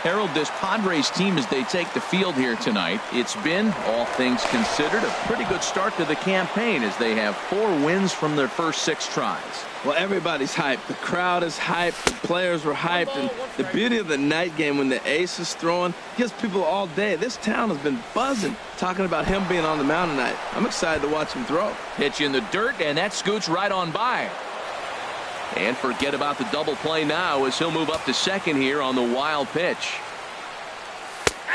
Harold, this Padres team, as they take the field here tonight, it's been, all things considered, a pretty good start to the campaign as they have 4 wins from their first 6 tries. Well, everybody's hyped. The crowd is hyped. The players were hyped. And the beauty of the night game when the ace is throwing gives people all day. This town has been buzzing talking about him being on the mound tonight. I'm excited to watch him throw. Pitch in the dirt, and that scoots right on by. And forget about the double play now as he'll move up to second here on the wild pitch.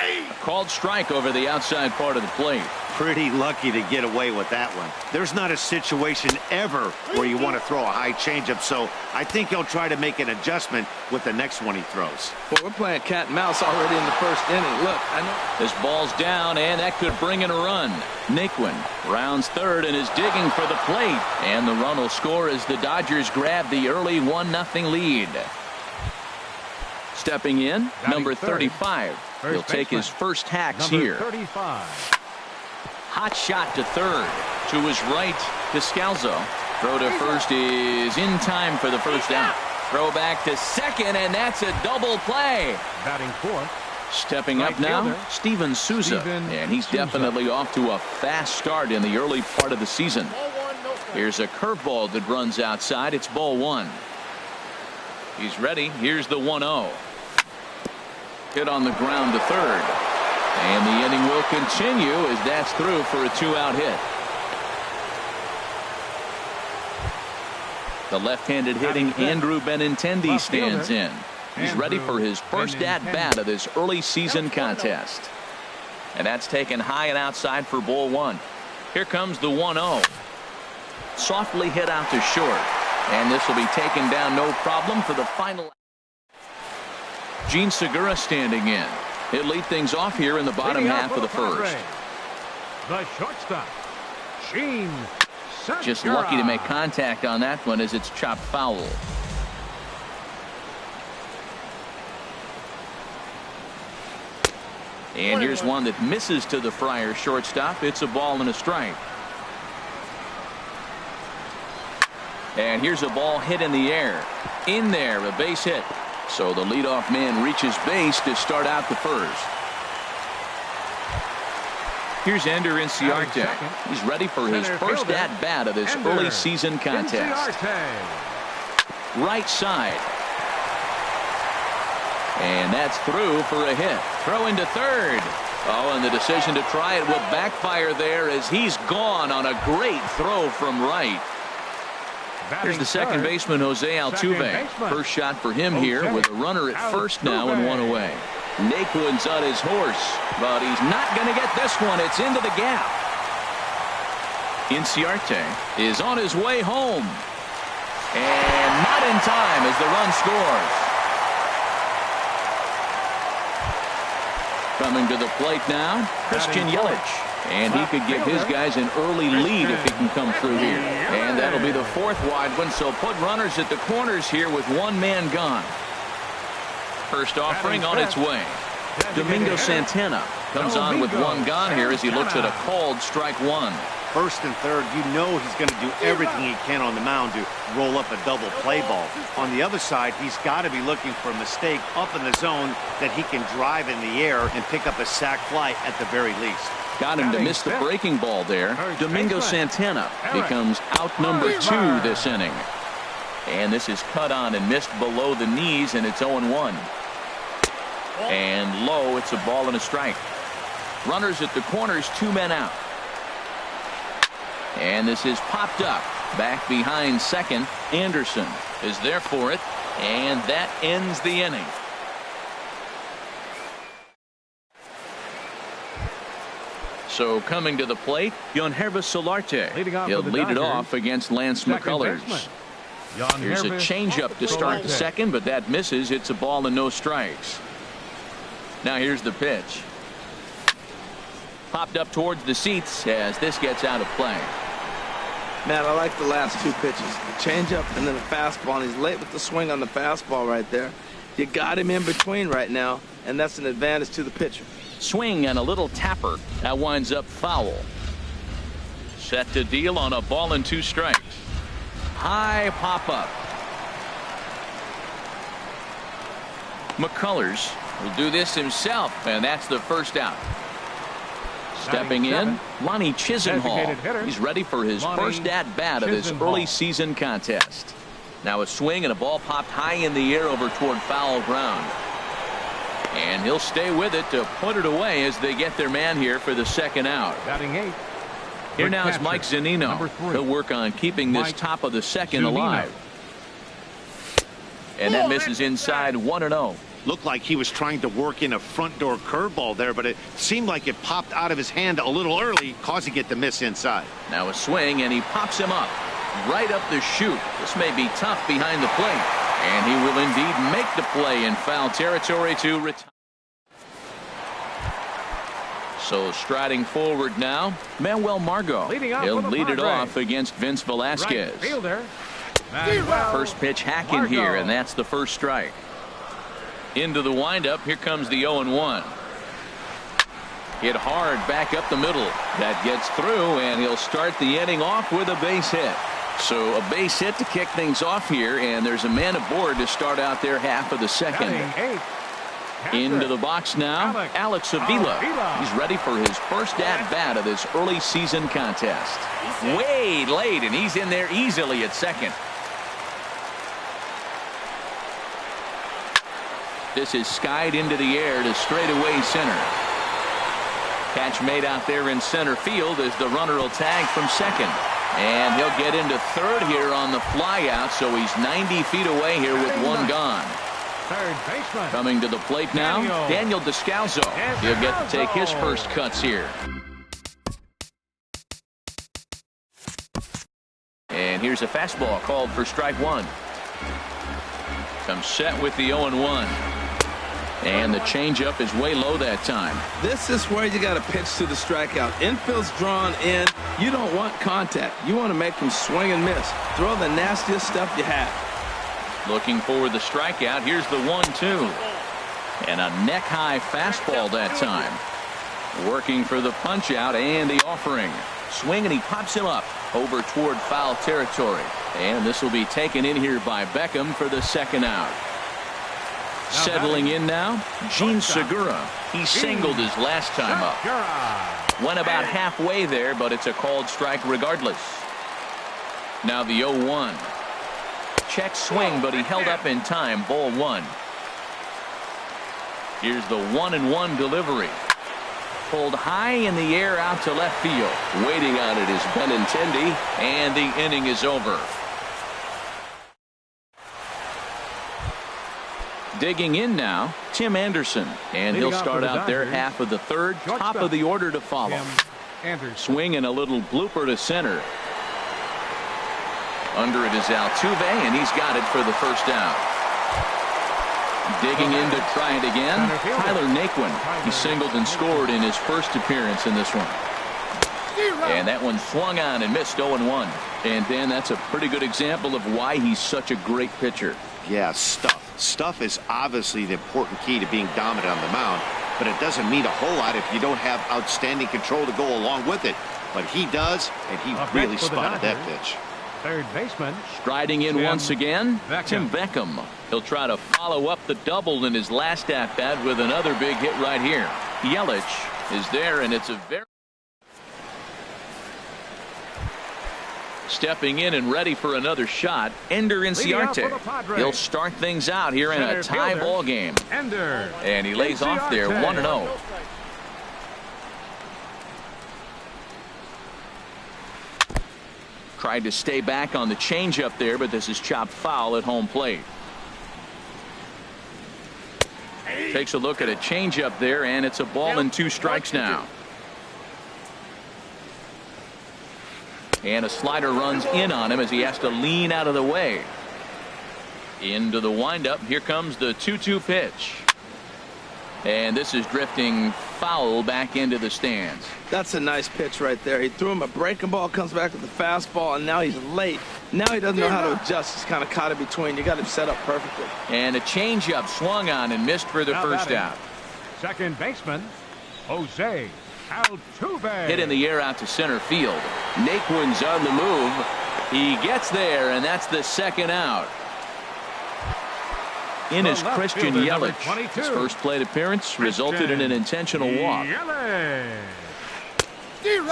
A called strike over the outside part of the plate. Pretty lucky to get away with that one. There's not a situation ever where you want to throw a high changeup, so I think he'll try to make an adjustment with the next one he throws. Well, we're playing cat and mouse already in the first inning. Look, I know. This ball's down, and that could bring in a run. Naquin rounds third and is digging for the plate. And the run will score as the Dodgers grab the early 1-0 lead. Stepping in, number 35. He'll take his first hacks here. 35. Hot shot to third. To his right, Descalzo. Throw to first is in time for the first out. Throw back to second, and that's a double play. Batting fourth. Stepping up now, Steven Souza. And he's definitely off to a fast start in the early part of the season. Here's a curveball that runs outside. It's ball 1. He's ready. Here's the 1-0. Hit on the ground to third. And the inning will continue as that's through for a 2-out hit. The left-handed hitting Andrew Benintendi stands in. He's ready for his first at-bat of this early season contest. And that's taken high and outside for ball 1. Here comes the 1-0. Softly hit out to short. And this will be taken down no problem for the final. Gene Segura standing in. He'll lead things off here in the bottom half of the first. The shortstop, Gene Segura. Just lucky to make contact on that one as it's chopped foul. And here's one that misses to the Friars shortstop. It's a ball and a strike. And here's a ball hit in the air. In there, a base hit. So the leadoff man reaches base to start out the first. Here's Ender Inciarte. He's ready for his first at-bat of this early season contest. Right side. And that's through for a hit. Throw into third. Oh, and the decision to try it will backfire there as he's gone on a great throw from right. Here's the second baseman, Jose Altuve. First shot for him here with a runner at first now and one away. Naquin's on his horse, but he's not going to get this one. It's into the gap. Inciarte is on his way home. And not in time as the run scores. Coming to the plate now, Christian Yelich. And he could give his guys an early lead if he can come through here. And that'll be the 4th wide one, so put runners at the corners here with one man gone. First offering on its way. Domingo Santana comes on with one gone here as he looks at a called strike 1. First and third, you know he's going to do everything he can on the mound to roll up a double play ball. On the other side, he's got to be looking for a mistake up in the zone that he can drive in the air and pick up a sac fly at the very least. Got him to miss the breaking ball there. Domingo Santana becomes out number 2 this inning. And this is cut on and missed below the knees, and it's 0-1. And low, it's a ball and a strike. Runners at the corners, 2 men out. And this is popped up. Back behind second. Anderson is there for it. And that ends the inning. So coming to the plate, Yangervis Solarte. He'll lead it off against Lance McCullers. Here's a changeup to start the second, but that misses. It's a ball and no strikes. Now here's the pitch. Popped up towards the seats as this gets out of play. Man, I like the last 2 pitches. The changeup and then a fastball. And he's late with the swing on the fastball right there. You got him in between right now, and that's an advantage to the pitcher. Swing and a little tapper. That winds up foul. Set to deal on a ball and 2 strikes. High pop up. McCullers will do this himself, and that's the first out. Stepping in, Lonnie Chisenhall. He's ready for his first at-bat of this early season contest. Now a swing and a ball popped high in the air over toward foul ground. And he'll stay with it to put it away as they get their man here for the second out. Batting 8. Here now is Mike Zunino. He'll work on keeping this top of the second alive. And that misses inside 1-0. Looked like he was trying to work in a front door curveball there, but it seemed like it popped out of his hand a little early, causing it to miss inside. Now a swing, and he pops him up right up the chute. This may be tough behind the plate, and he will indeed make the play in foul territory to retire. So striding forward now, Manuel Margot. He'll lead it off against Vince Velasquez. Right fielder. First pitch hacking here, and that's the first strike. Into the windup. Here comes the 0-1. Hit hard back up the middle. That gets through, and he'll start the inning off with a base hit. So a base hit to kick things off here, and there's a man aboard to start out their half of the second. Into the box now, Alex Avila. He's ready for his first at-bat of this early season contest. Way late, and he's in there easily at second. This is skied into the air to straightaway center. Catch made out there in center field as the runner will tag from second. And he'll get into third here on the fly out, so he's 90 feet away here with one gone. Third baseman. Coming to the plate now, Daniel Descalso. He'll get to take his first cuts here. And here's a fastball called for strike one. Comes set with the 0-1. And the changeup is way low that time. This is where you got to pitch to the strikeout. Infield's drawn in. You don't want contact. You want to make them swing and miss. Throw the nastiest stuff you have. Looking for the strikeout. Here's the 1-2. And a neck-high fastball that time. Working for the punch-out and the offering. Swing, and he pops him up over toward foul territory. And this will be taken in here by Beckham for the second out. Settling in now, Gene Segura. He singled his last time up. Went about halfway there, but it's a called strike regardless. Now the 0-1. Check swing, but he held up in time. Ball one. Here's the 1-1 delivery. Pulled high in the air out to left field. Waiting on it is Benintendi, and the inning is over. Digging in now, Tim Anderson, and he'll start out their half of the third, top of the order to follow. Swing and a little blooper to center. Under it is Altuve, and he's got it for the first out. Digging in to try it again, Tyler Naquin. He singled and scored in his first appearance in this one. And that one swung on and missed 0-1. And Dan, that's a pretty good example of why he's such a great pitcher. Yeah, stuff. Stuff is obviously the important key to being dominant on the mound, but it doesn't mean a whole lot if you don't have outstanding control to go along with it. But he does, and he really spotted that pitch. Third baseman. Striding in once again, Tim Beckham. He'll try to follow up the double in his last at-bat with another big hit right here. Yelich is there, and it's a very... Stepping in and ready for another shot, Ender Inciarte. He'll start things out here in a tie ball game. And he lays off there 1-0. Tried to stay back on the changeup there, but this is chopped foul at home plate. Takes a look at a changeup there, and it's a ball and 2 strikes now. And a slider runs in on him as he has to lean out of the way. Into the windup. Here comes the 2-2 pitch. And this is drifting foul back into the stands. That's a nice pitch right there. He threw him a breaking ball, comes back with the fastball, and now he's late. Now he doesn't know how to adjust. He's kind of caught in between. You got him set up perfectly. And a changeup swung on and missed for the first out. Second baseman, Jose Altuve. Hit in the air out to center field. Naquin's on the move. He gets there, and that's the second out. in is left Christian fielder, number Yelich. 22. His first plate appearance resulted in an intentional walk. Yelich.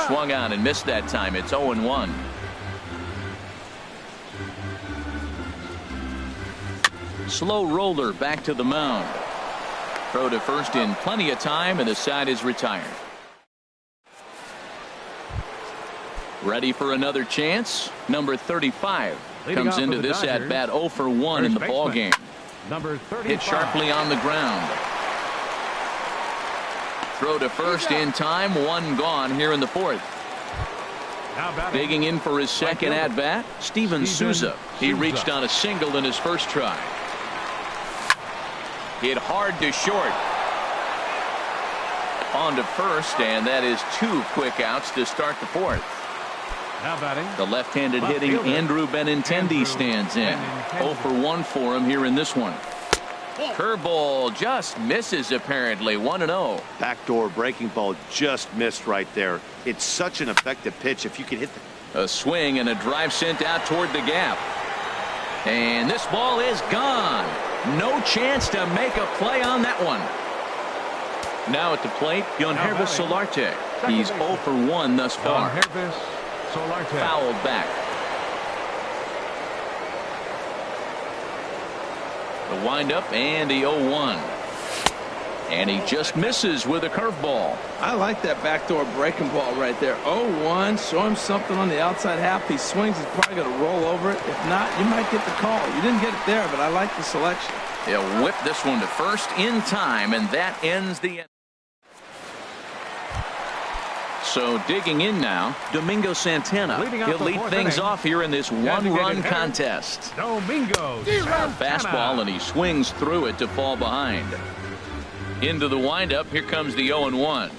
Swung on and missed that time. It's 0-1. Slow roller back to the mound. Throw to first in plenty of time, and the side is retired. Ready for another chance. Number 35 Leading comes off into for the this Dodgers, at bat 0 for 1 in the ball game. Number 35. Hit sharply on the ground. Throw to first in time. One gone here in the fourth. Now batting. Digging in for his second at bat, Steven Souza. He reached on a single in his first try. Hit hard to short. On to first, and that is 2 quick outs to start the fourth. Now batting. The left-handed Left hitting fielder, Andrew Benintendi stands in. 0 for 1 for him here in this one. Curveball just misses apparently. 1-0. Backdoor breaking ball just missed right there. It's such an effective pitch. If you could hit A swing and a drive sent out toward the gap. And this ball is gone. No chance to make a play on that one. Now at the plate, Yonhervis Solarte. He's 0 for 1 thus far. Yonhervis Solarte. Fouled back. The windup and the 0-1. And he just misses with a curveball. I like that backdoor breaking ball right there. 0-1. Show him something on the outside half. He swings. He's probably going to roll over it. If not, you might get the call. You didn't get it there, but I like the selection. He'll whip this one to first in time, and that ends the inning. So digging in now, Domingo Santana. He'll lead things off here in this one-run contest. Domingo Fastball, and he swings through it to fall behind. Into the windup. Here comes the 0-1.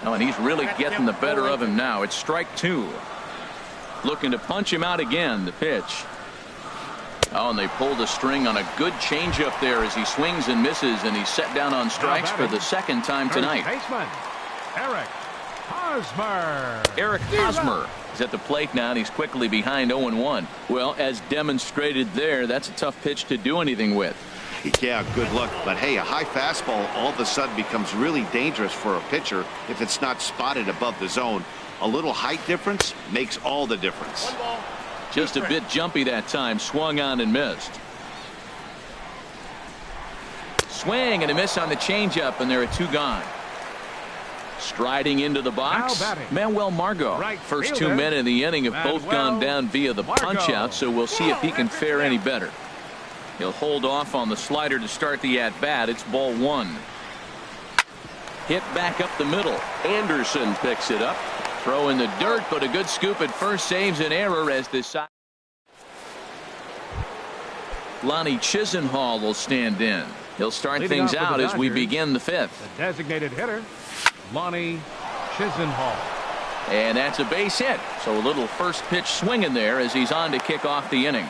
Oh, and he's really getting the better of him now. It's strike 2. Looking to punch him out again. The pitch. Oh, and they pulled a string on a good changeup there as he swings and misses, and he's set down on strikes for the second time tonight. Eric Hosmer. Eric Hosmer is at the plate now, and he's quickly behind 0-1. Well, as demonstrated there, that's a tough pitch to do anything with. Yeah, good luck. But hey, a high fastball all of a sudden becomes really dangerous for a pitcher if it's not spotted above the zone. A little height difference makes all the difference. Just a bit jumpy that time. Swung on and missed. Swing and a miss on the changeup, and there are 2 gone. Striding into the box, Manuel Margot. First 2 men in the inning have both gone down via the punch-out, so we'll see if he can fare any better. He'll hold off on the slider to start the at-bat. It's ball 1. Hit back up the middle. Anderson picks it up. Throw in the dirt, but a good scoop at first saves an error as the side. Lonnie Chisenhall will stand in. He'll start things out as we begin the 5th. The designated hitter, Lonnie Chisenhall. And that's a base hit. So a little first pitch swinging there as he's on to kick off the inning.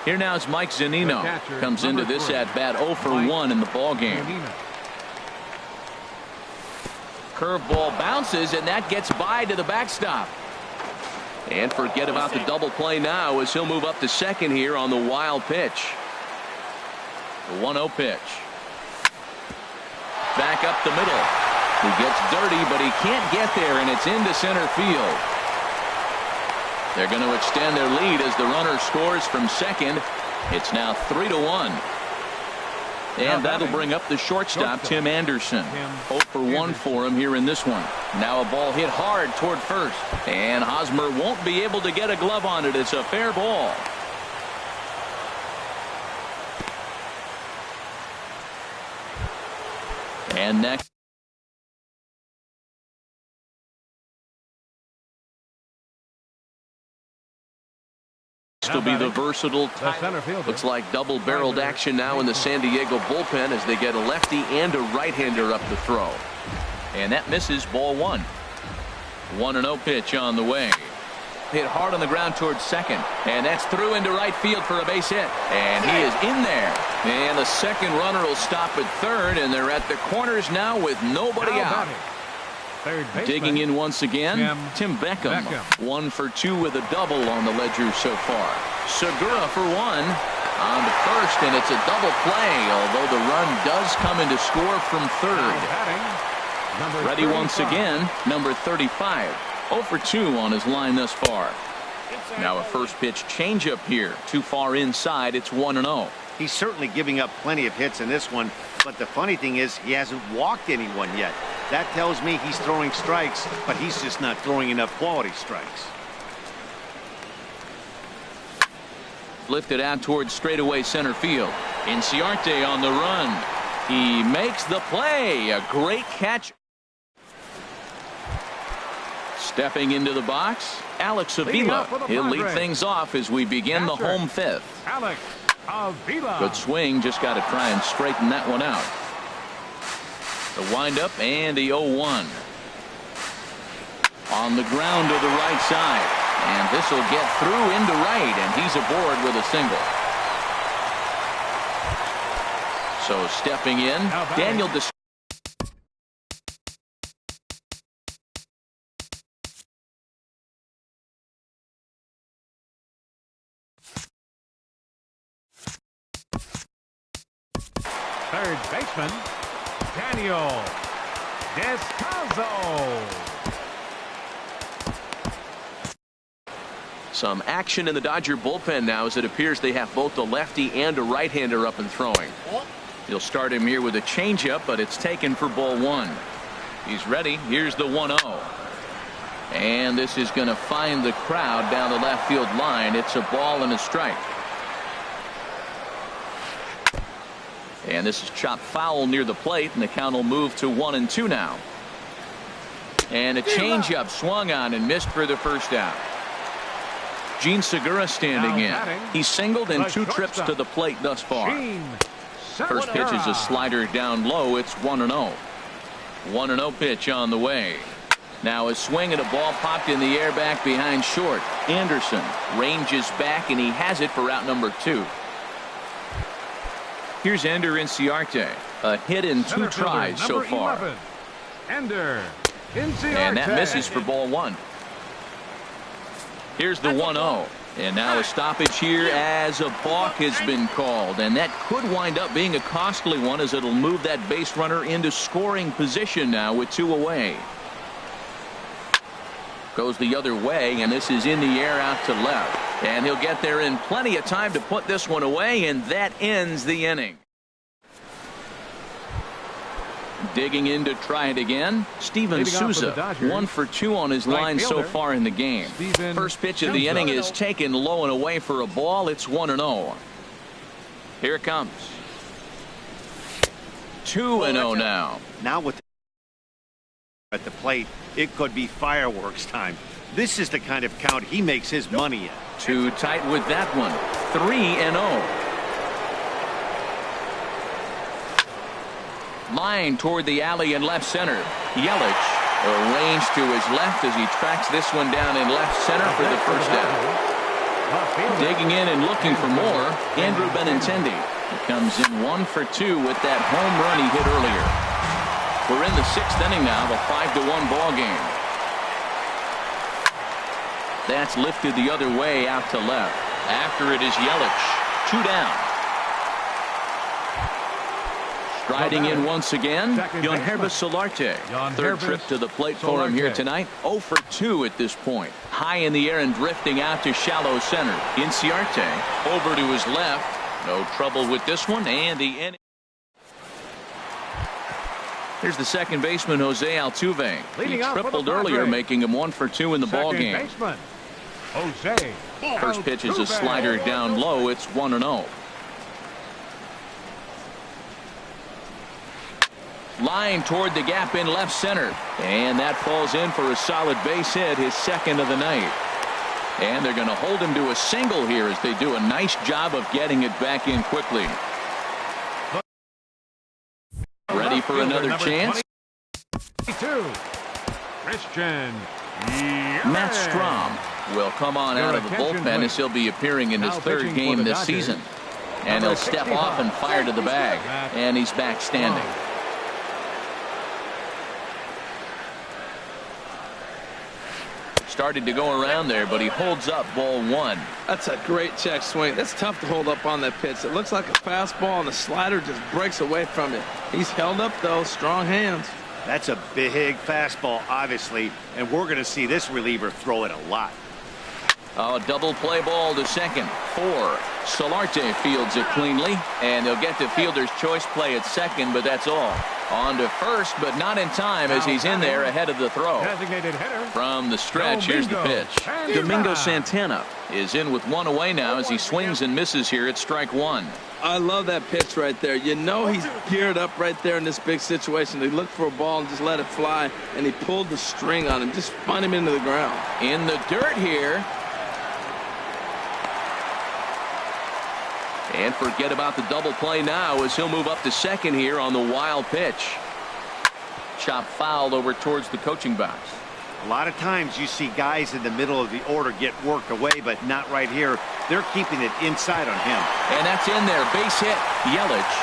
Here now is Mike Zunino. Comes into this at bat 0 for 1 in the ball game. Curveball bounces, and that gets by to the backstop. And forget about the double play now as he'll move up to second here on the wild pitch. The 1-0 pitch. Back up the middle. He gets dirty, but he can't get there, and it's into center field. They're going to extend their lead as the runner scores from second. It's now 3-1. And that'll bring up the shortstop, Tim Anderson. 0 for 1 for him here in this one. Now a ball hit hard toward first. And Hosmer won't be able to get a glove on it. It's a fair ball. And next will be the versatile type. Looks like double-barreled action now in the San Diego bullpen as they get a lefty and a right-hander up the throw. And that misses, ball 1. 1-0 pitch on the way. Hit hard on the ground towards second. And that's through into right field for a base hit. And he is in there. And the second runner will stop at third, and they're at the corners now with nobody out. Third baseman, Digging in once again, Tim Beckham. 1 for 2 with a double on the ledger so far. Segura for 1 on the first, and it's a double play, although the run does come in to score from third. Ready once again, number 35. 0 for 2 on his line thus far. Now a first pitch changeup here. Too far inside. It's 1-0. He's certainly giving up plenty of hits in this one, but the funny thing is he hasn't walked anyone yet. That tells me he's throwing strikes, but he's just not throwing enough quality strikes. Lifted out towards straightaway center field. Inciarte on the run. He makes the play. A great catch. Stepping into the box, Alex Avila. He'll lead things off as we begin the home fifth. Alex Avila. Good swing, just got to try and straighten that one out. The windup and the 0-1. On the ground to the right side. And this will get through into right, and he's aboard with a single. So stepping in, Daniel Third baseman, Daniel Descalzo. Some action in the Dodger bullpen now, as it appears they have both a lefty and a right-hander up and throwing. He'll start him here with a changeup, but it's taken for ball 1. He's ready. Here's the 1-0. And this is going to find the crowd down the left field line. It's a ball and a strike. And this is chopped foul near the plate, and the count will move to 1-2 now. And a changeup swung on and missed for the first out. Gene Segura standing in. He's singled in 2 trips to the plate thus far. First pitch is a slider down low. It's 1-0. 1-0 pitch on the way. Now a swing and a ball popped in the air back behind short. Anderson ranges back, and he has it for out number 2. Here's Ender Inciarte. A hit in 2 tries so far. 11, Ender Inciarte. And that misses for ball 1. Here's the 1-0. And now a stoppage here as a balk has been called. And that could wind up being a costly one, as it'll move that base runner into scoring position now with 2 away. Goes the other way, and this is in the air out to left. And he'll get there in plenty of time to put this one away, and that ends the inning. Digging in to try it again, Steven Souza. 1 for 2 on his line so far in the game. First pitch of the inning is taken low and away for a ball. It's 1-0. Here it comes. 2-0 now. Now with at the plate, it could be fireworks time. This is the kind of count he makes his money in. Too tight with that one. 3-0. Line toward the alley in left center. Yelich arranged to his left as he tracks this one down in left center for the first out. Digging in and looking for more, Andrew Benintendi. He comes in 1 for 2 with that home run he hit earlier. We're in the 6th inning now, a 5-1 ball game. That's lifted the other way out to left. After it is Yelich. 2 down. Striding in once again, Yangervis Solarte. Third trip to the plate for him here tonight. 0 for 2 at this point. High in the air and drifting out to shallow center. Inciarte over to his left. No trouble with this one, and the inning. Here's the second baseman, Jose Altuve. He tripled earlier, making him 1 for 2 in the ball game. Jose First pitch is a slider down low. It's 1-0. Line toward the gap in left center, and that falls in for a solid base hit, his second of the night. And they're going to hold him to a single here as they do a nice job of getting it back in quickly. Ready for another chance? Christian Matt Strom will come on out of the bullpen as he'll be appearing in his 3rd game this season. And he'll step off and fire to the bag. And he's back standing. Started to go around there, but he holds up ball one. That's a great check swing. That's tough to hold up on that pitch. It looks like a fastball, and the slider just breaks away from it. He's held up, though. Strong hands. That's a big fastball, obviously, and we're going to see this reliever throw it a lot. Oh, double play ball to second. 4. Solarte fields it cleanly, and they'll get the fielder's choice play at second, but that's all. On to first, but not in time as he's in there ahead of the throw. Designated hitter. From the stretch, here's the pitch. Domingo Santana is in with one away now as he swings and misses here at strike one. I love that pitch right there. You know he's geared up right there in this big situation. He looked for a ball and just let it fly, and he pulled the string on him, just spun him into the ground. In the dirt here. And forget about the double play now as he'll move up to second here on the wild pitch. Chop foul over towards the coaching box. A lot of times you see guys in the middle of the order get worked away, but not right here. They're keeping it inside on him. And that's in there. Base hit. Yelich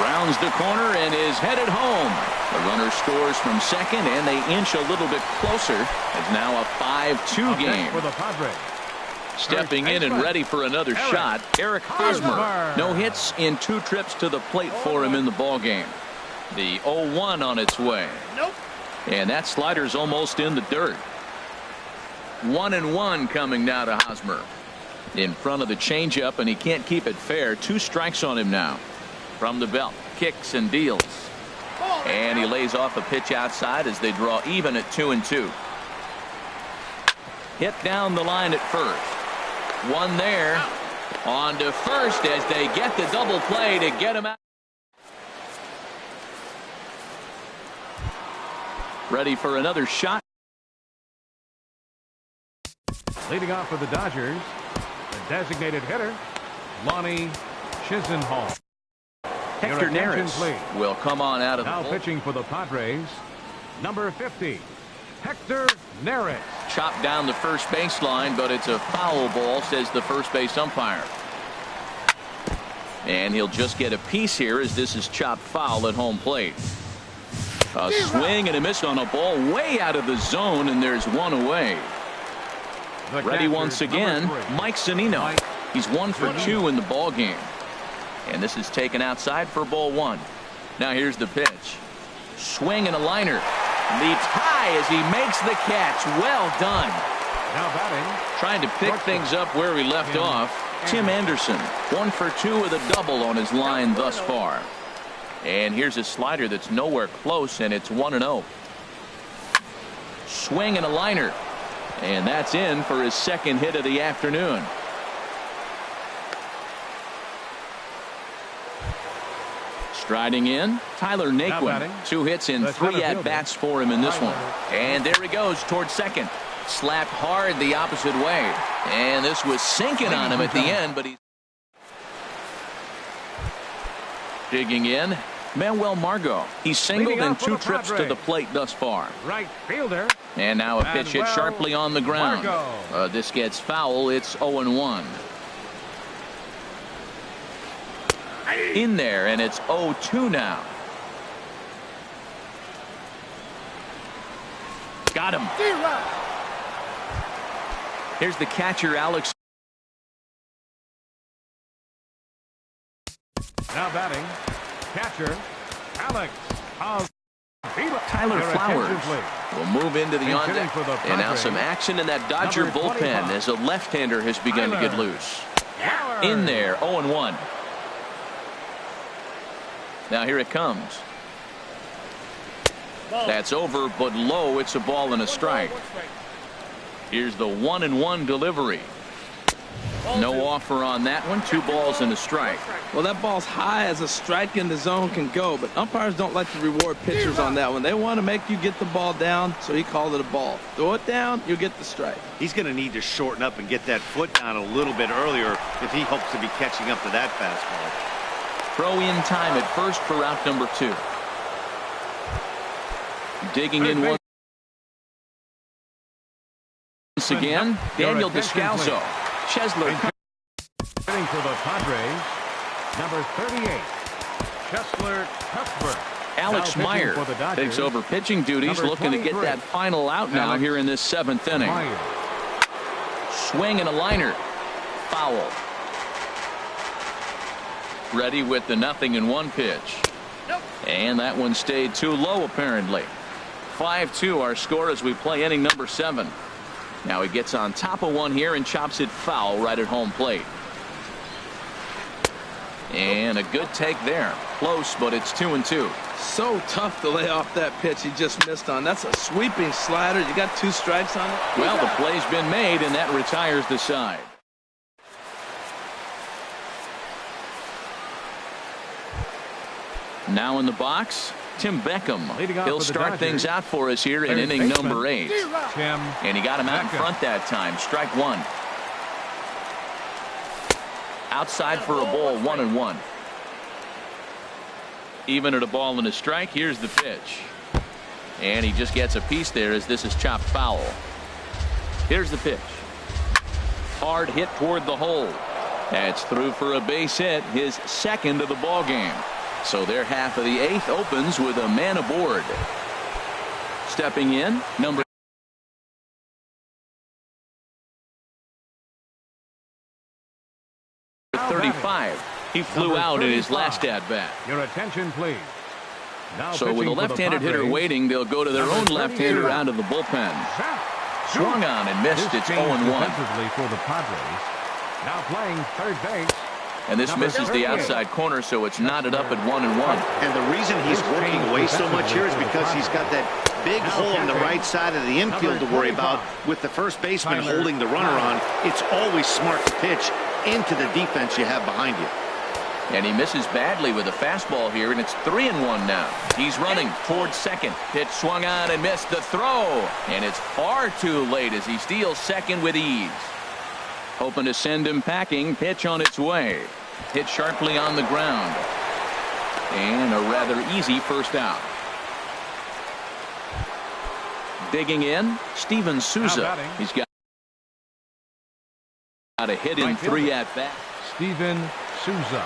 rounds the corner and is headed home. The runner scores from second, and they inch a little bit closer. It's now a 5-2 game. For the Padres. Stepping in and ready for another shot, Eric Hosmer. No hits in 2 trips to the plate for him in the ballgame. The 0-1 on its way. Nope. And that slider's almost in the dirt. 1-1 coming now to Hosmer. In front of the changeup, and he can't keep it fair. 2 strikes on him now. From the belt, kicks and deals. And he lays off a pitch outside as they draw even at 2-2. Hit down the line at first. One there. On to first as they get the double play to get him out. Ready for another shot. Leading off for the Dodgers, the designated hitter, Lonnie Chisenhall. Hector Neris will come on out of the now bullpen. pitching for the Padres, number 50, Hector Neris. Chopped down the first baseline, but it's a foul ball, says the first base umpire. And he'll just get a piece here as this is chopped foul at home plate. A swing and a miss on a ball way out of the zone, and there's one away. Ready once again, Mike Zunino. He's 1 for 2 in the ball game. And this is taken outside for ball 1. Now here's the pitch. Swing and a liner. Leaps high as he makes the catch. Well done. Now batting. Trying to pick things up where we left off. Tim Anderson, 1 for 2 with a double on his line thus far. And here's a slider that's nowhere close, and it's 1-0. Swing and a liner. And that's in for his second hit of the afternoon. Striding in, Tyler Naquin. 2 hits and 3 at-bats for him in this one. And there he goes towards second. Slapped hard the opposite way. And this was sinking on him at the end, but he's digging in. Manuel Margot. He's singled in 2 trips to the plate thus far. Right fielder. And now a pitch hit sharply on the ground. This gets foul. It's 0-1. In there, and it's 0-2 now. Got him. Here's the catcher, Alex. Now batting, catcher, Alex. Tyler Flowers will move into the on deck. And now some action in that Dodger bullpen as a left-hander has begun to get loose. In there, 0-1. Now here it comes. That's over, but low. It's a ball and a strike. Here's the 1-1 delivery. No offer on that one. 2 balls and a strike. Well, that ball's high as a strike in the zone can go, but umpires don't like to reward pitchers on that one. They want to make you get the ball down, so he called it a ball. Throw it down, you get the strike. He's going to need to shorten up and get that foot down a little bit earlier if he hopes to be catching up to that fastball. Throw in time at first for out number 2. Digging in once again, Daniel Descalso. Chesler. Hitting for the Padres, number 38, Chesler Cuthbert. Alex Meyer takes over pitching duties, looking to get that final out now here in this 7th inning. swing and a liner. Foul. Ready with the 0-1 pitch. And that one stayed too low apparently. 5-2 our score as we play inning number 7. Now he gets on top of one here and chops it foul right at home plate. And a good take there. Close, but it's 2-2. So tough to lay off that pitch he just missed on. That's a sweeping slider. You got 2 strikes on it. Well, the play's been made, and that retires the side. Now in the box, Tim Beckham. He'll start things out for us here in inning number 8. And he got him out in front that time. Strike 1. Outside for a ball, 1-1. Even at a ball and a strike. Here's the pitch. And he just gets a piece there as this is chopped foul. Here's the pitch. Hard hit toward the hole. That's through for a base hit, his second of the ball game. So their half of the 8th opens with a man aboard. Stepping in, number 35. He flew out in his last at-bat. Your attention, please. Now so with a left-handed hitter waiting, they'll go to their own left-hander out of the bullpen. Swung on and missed. It's 0-1. For the Padres. Now playing third base. And this misses the outside corner, so it's knotted up at 1-1. And the reason he's working away so much here is because he's got that big hole on the right side of the infield to worry about. With the first baseman holding the runner on, it's always smart to pitch into the defense you have behind you. And he misses badly with a fastball here, and it's 3-1 now. He's running towards second. Pitch swung on and missed the throw. And it's far too late as he steals second with ease. Hoping to send him packing. Pitch on its way. Hit sharply on the ground. And a rather easy first out. Digging in, Steven Souza. He's got a hit in 3 at-bats. Steven Souza.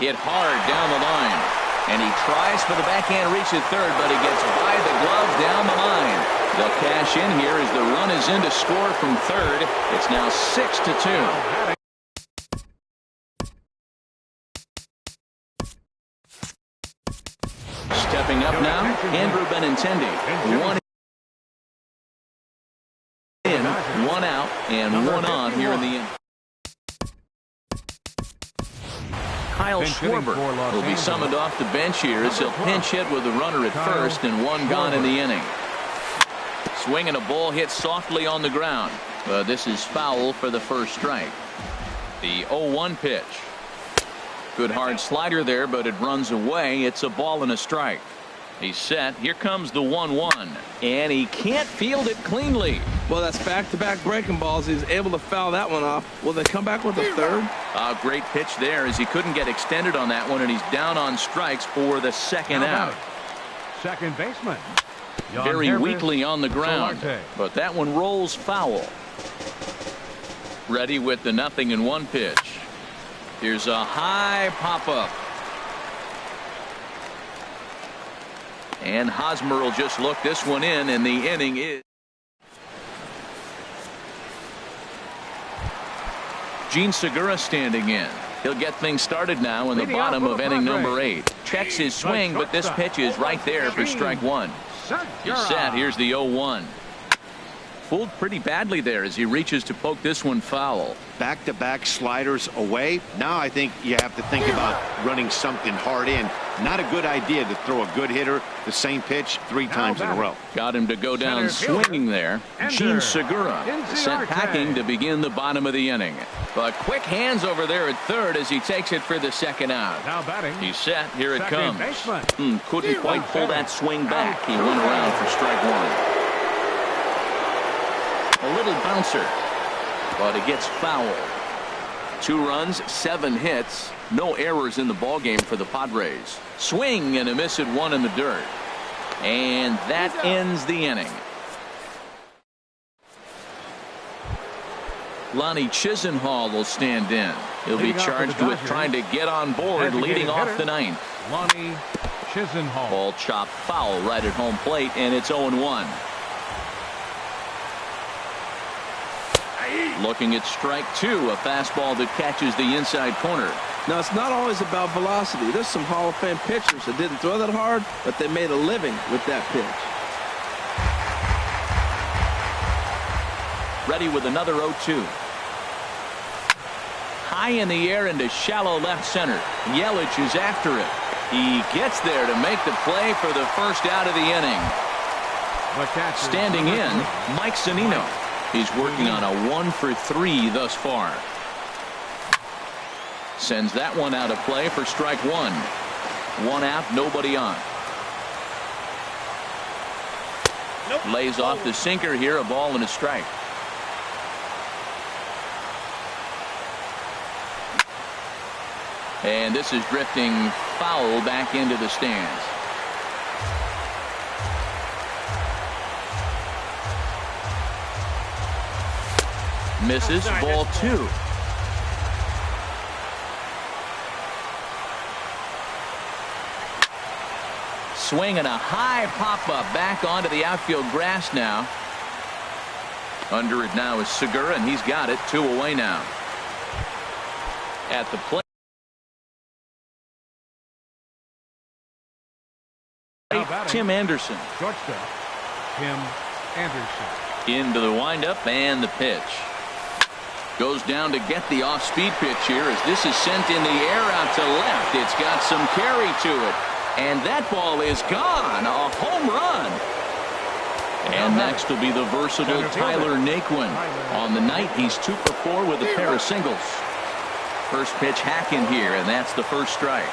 Hit hard down the line. And he tries for the backhand reach at third, but he gets by the glove down the line. They'll cash in here as the run is in to score from third. It's now 6-2. Stepping up now, Andrew Benintendi. 1 in, 1 out, and 1 on here in the end. Kyle Schwarber will be summoned off the bench here as he'll pinch hit with the runner at first and 1 gone in the inning. Swing and a ball hit softly on the ground. This is foul for the first strike. The 0-1 pitch. Good hard slider there, but it runs away. It's a ball and a strike. He's set. Here comes the 1-1. And he can't field it cleanly. Well, that's back-to-back breaking balls. He's able to foul that one off. Will they come back with a third? A great pitch there as he couldn't get extended on that one, and he's down on strikes for the second out. Second baseman. Very weakly on the ground, but that one rolls foul. Ready with the 0-1 pitch. Here's a high pop-up. And Hosmer will just look this one in, and the inning is. Gene Segura standing in. He'll get things started now in the bottom of inning number 8. Checks his swing, but this pitch is right there for strike 1. He's set. Here's the 0-1. Fooled pretty badly there as he reaches to poke this one foul. Back-to-back sliders away. Now I think you have to think about running something hard in. Not a good idea to throw a good hitter the same pitch 3 times in a row. Got him to go down swinging there. Gene Segura sent packing to begin the bottom of the inning. But quick hands over there at third as he takes it for the second out. Now batting. He's set. Here it comes. Couldn't quite pull that swing back. He went around for strike 1. A little bouncer, but it gets foul. 2 runs, 7 hits, no errors in the ballgame for the Padres. Swing and a miss at 1 in the dirt. And that ends the inning. Lonnie Chisenhall will stand in. He'll be charged with trying to get on board leading off the 9th. Lonnie Chisenhall. Ball chopped foul right at home plate, and it's 0-1. Looking at strike two, a fastball that catches the inside corner. Now, it's not always about velocity. There's some Hall of Fame pitchers that didn't throw that hard, but they made a living with that pitch. Ready with another 0-2. High in the air into shallow left center. Yelich is after it. He gets there to make the play for the first out of the inning. Standing in, Mike Zunino. He's working on a 1-for-3 thus far. Sends that one out of play for strike one. One out, nobody on. Lays off the sinker here, a ball and a strike. And this is drifting foul back into the stands. Misses, ball two. Swing and a high pop-up back onto the outfield grass now. Under it now is Segura, and he's got it. 2 away now. At the plate, Tim Anderson. Shortstop, Tim Anderson. Into the windup and the pitch. Goes down to get the off-speed pitch here as this is sent in the air out to left. It's got some carry to it. And that ball is gone. A home run. And next will be the versatile Tyler Naquin. On the night, he's 2 for 4 with a pair of singles. First pitch hacking here, and that's the first strike.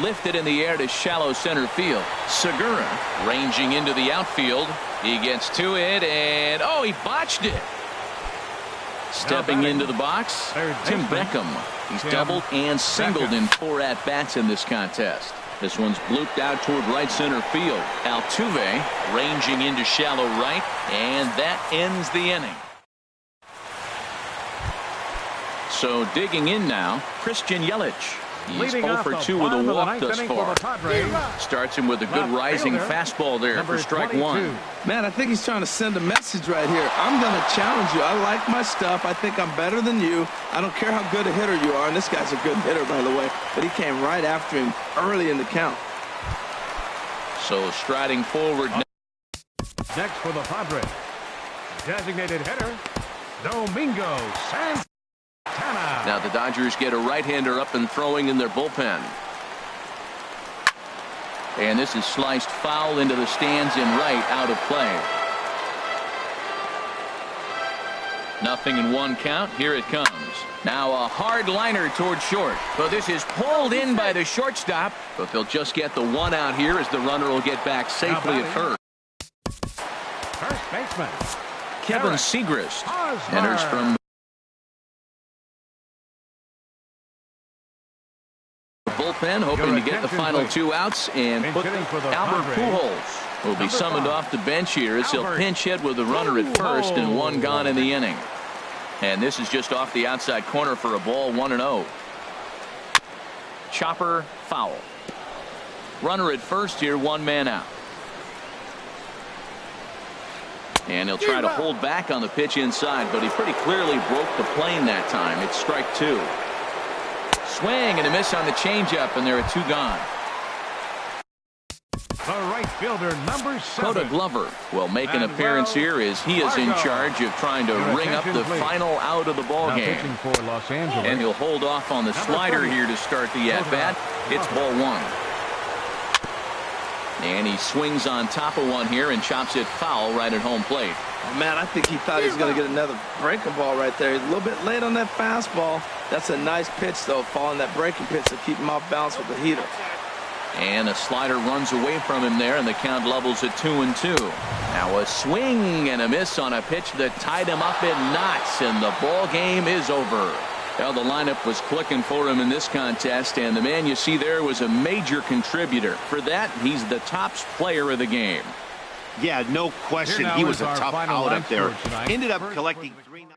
Lifted in the air to shallow center field. Segura ranging into the outfield. He gets to it, and oh, he botched it. Stepping into the box, Tim Beckham. He's doubled and singled in 4 at-bats in this contest. This one's blooped out toward right center field. Altuve ranging into shallow right, and that ends the inning. So digging in now, Christian Yelich. He's 0 for 2 with a walk thus far. Starts him with a good rising fastball there for strike 1. Man, I think he's trying to send a message right here. I'm going to challenge you. I like my stuff. I think I'm better than you. I don't care how good a hitter you are. And this guy's a good hitter, by the way. But he came right after him early in the count. So striding forward. Next for the Padres, designated hitter, Domingo Santana. Now the Dodgers get a right-hander up and throwing in their bullpen. And this is sliced foul into the stands in right, out of play. Nothing in 1 count. Here it comes. Now a hard liner toward short. But this is pulled in by the shortstop. But they'll just get the 1 out here as the runner will get back safely at first. First baseman Kevin Segrist enters from bullpen, hoping to get the final 2 outs and put Albert Pujols will be summoned off the bench here as he'll pinch hit with the runner at first and 1 gone in the inning. And this is just off the outside corner for a ball, 1-0. Chopper foul. Runner at first here, 1 man out. And he'll try to hold back on the pitch inside, but he pretty clearly broke the plane that time. It's strike 2. Swing and a miss on the changeup, and there are 2 gone. The right fielder, number 7. Coda Glover will make an appearance here as he is in charge of trying to ring up the final out of the ball game. For Los Angeles. And he'll hold off on the slider here to start the at-bat. It's ball 1. And he swings on top of one here and chops it foul right at home plate. Oh, man, I think he thought he was going to get another breaking ball right there. He's a little bit late on that fastball. That's a nice pitch, though, following that breaking pitch to keep him off balance with the heater. And a slider runs away from him there, and the count levels at 2-2. Now a swing and a miss on a pitch that tied him up in knots, and the ball game is over. Well, the lineup was clicking for him in this contest, and the man you see there was a major contributor. For that, he's the top player of the game. Yeah, no question. He was a tough out up there. Ended up collecting 3.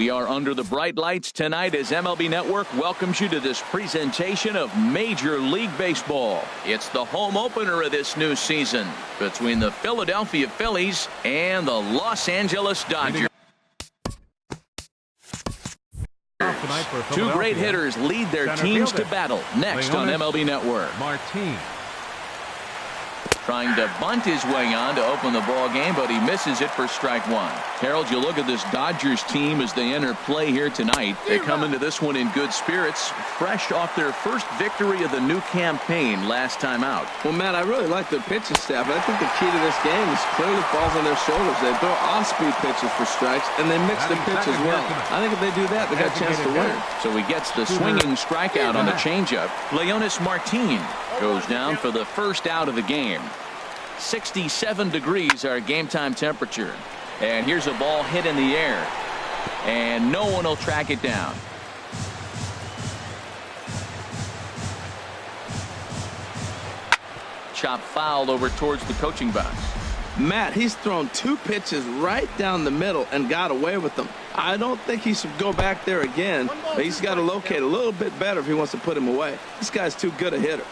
We are under the bright lights tonight as MLB Network welcomes you to this presentation of Major League Baseball. It's the home opener of this new season between the Philadelphia Phillies and the Los Angeles Dodgers. Two great hitters lead their teams to battle next on MLB Network. Martin. Trying to bunt his way on to open the ball game, but he misses it for strike one. Harold, you look at this Dodgers team as they enter play here tonight. They come into this one in good spirits, fresh off their first victory of the new campaign last time out. Well, Matt, I really like their pitching staff. I think the key to this game is clearly falls on their shoulders. They throw off-speed pitches for strikes, and they mix the pitch as well. I think if they do that, they got a chance to win. So he gets the swinging strikeout on the changeup. Leonis Martin goes down for the first out of the game. 67 degrees our game time temperature. And here's a ball hit in the air. And no one will track it down. Chop fouled over towards the coaching box. Matt, he's thrown two pitches right down the middle and got away with them. I don't think he should go back there again, but he's got to locate a little bit better if he wants to put him away. This guy's too good a hitter.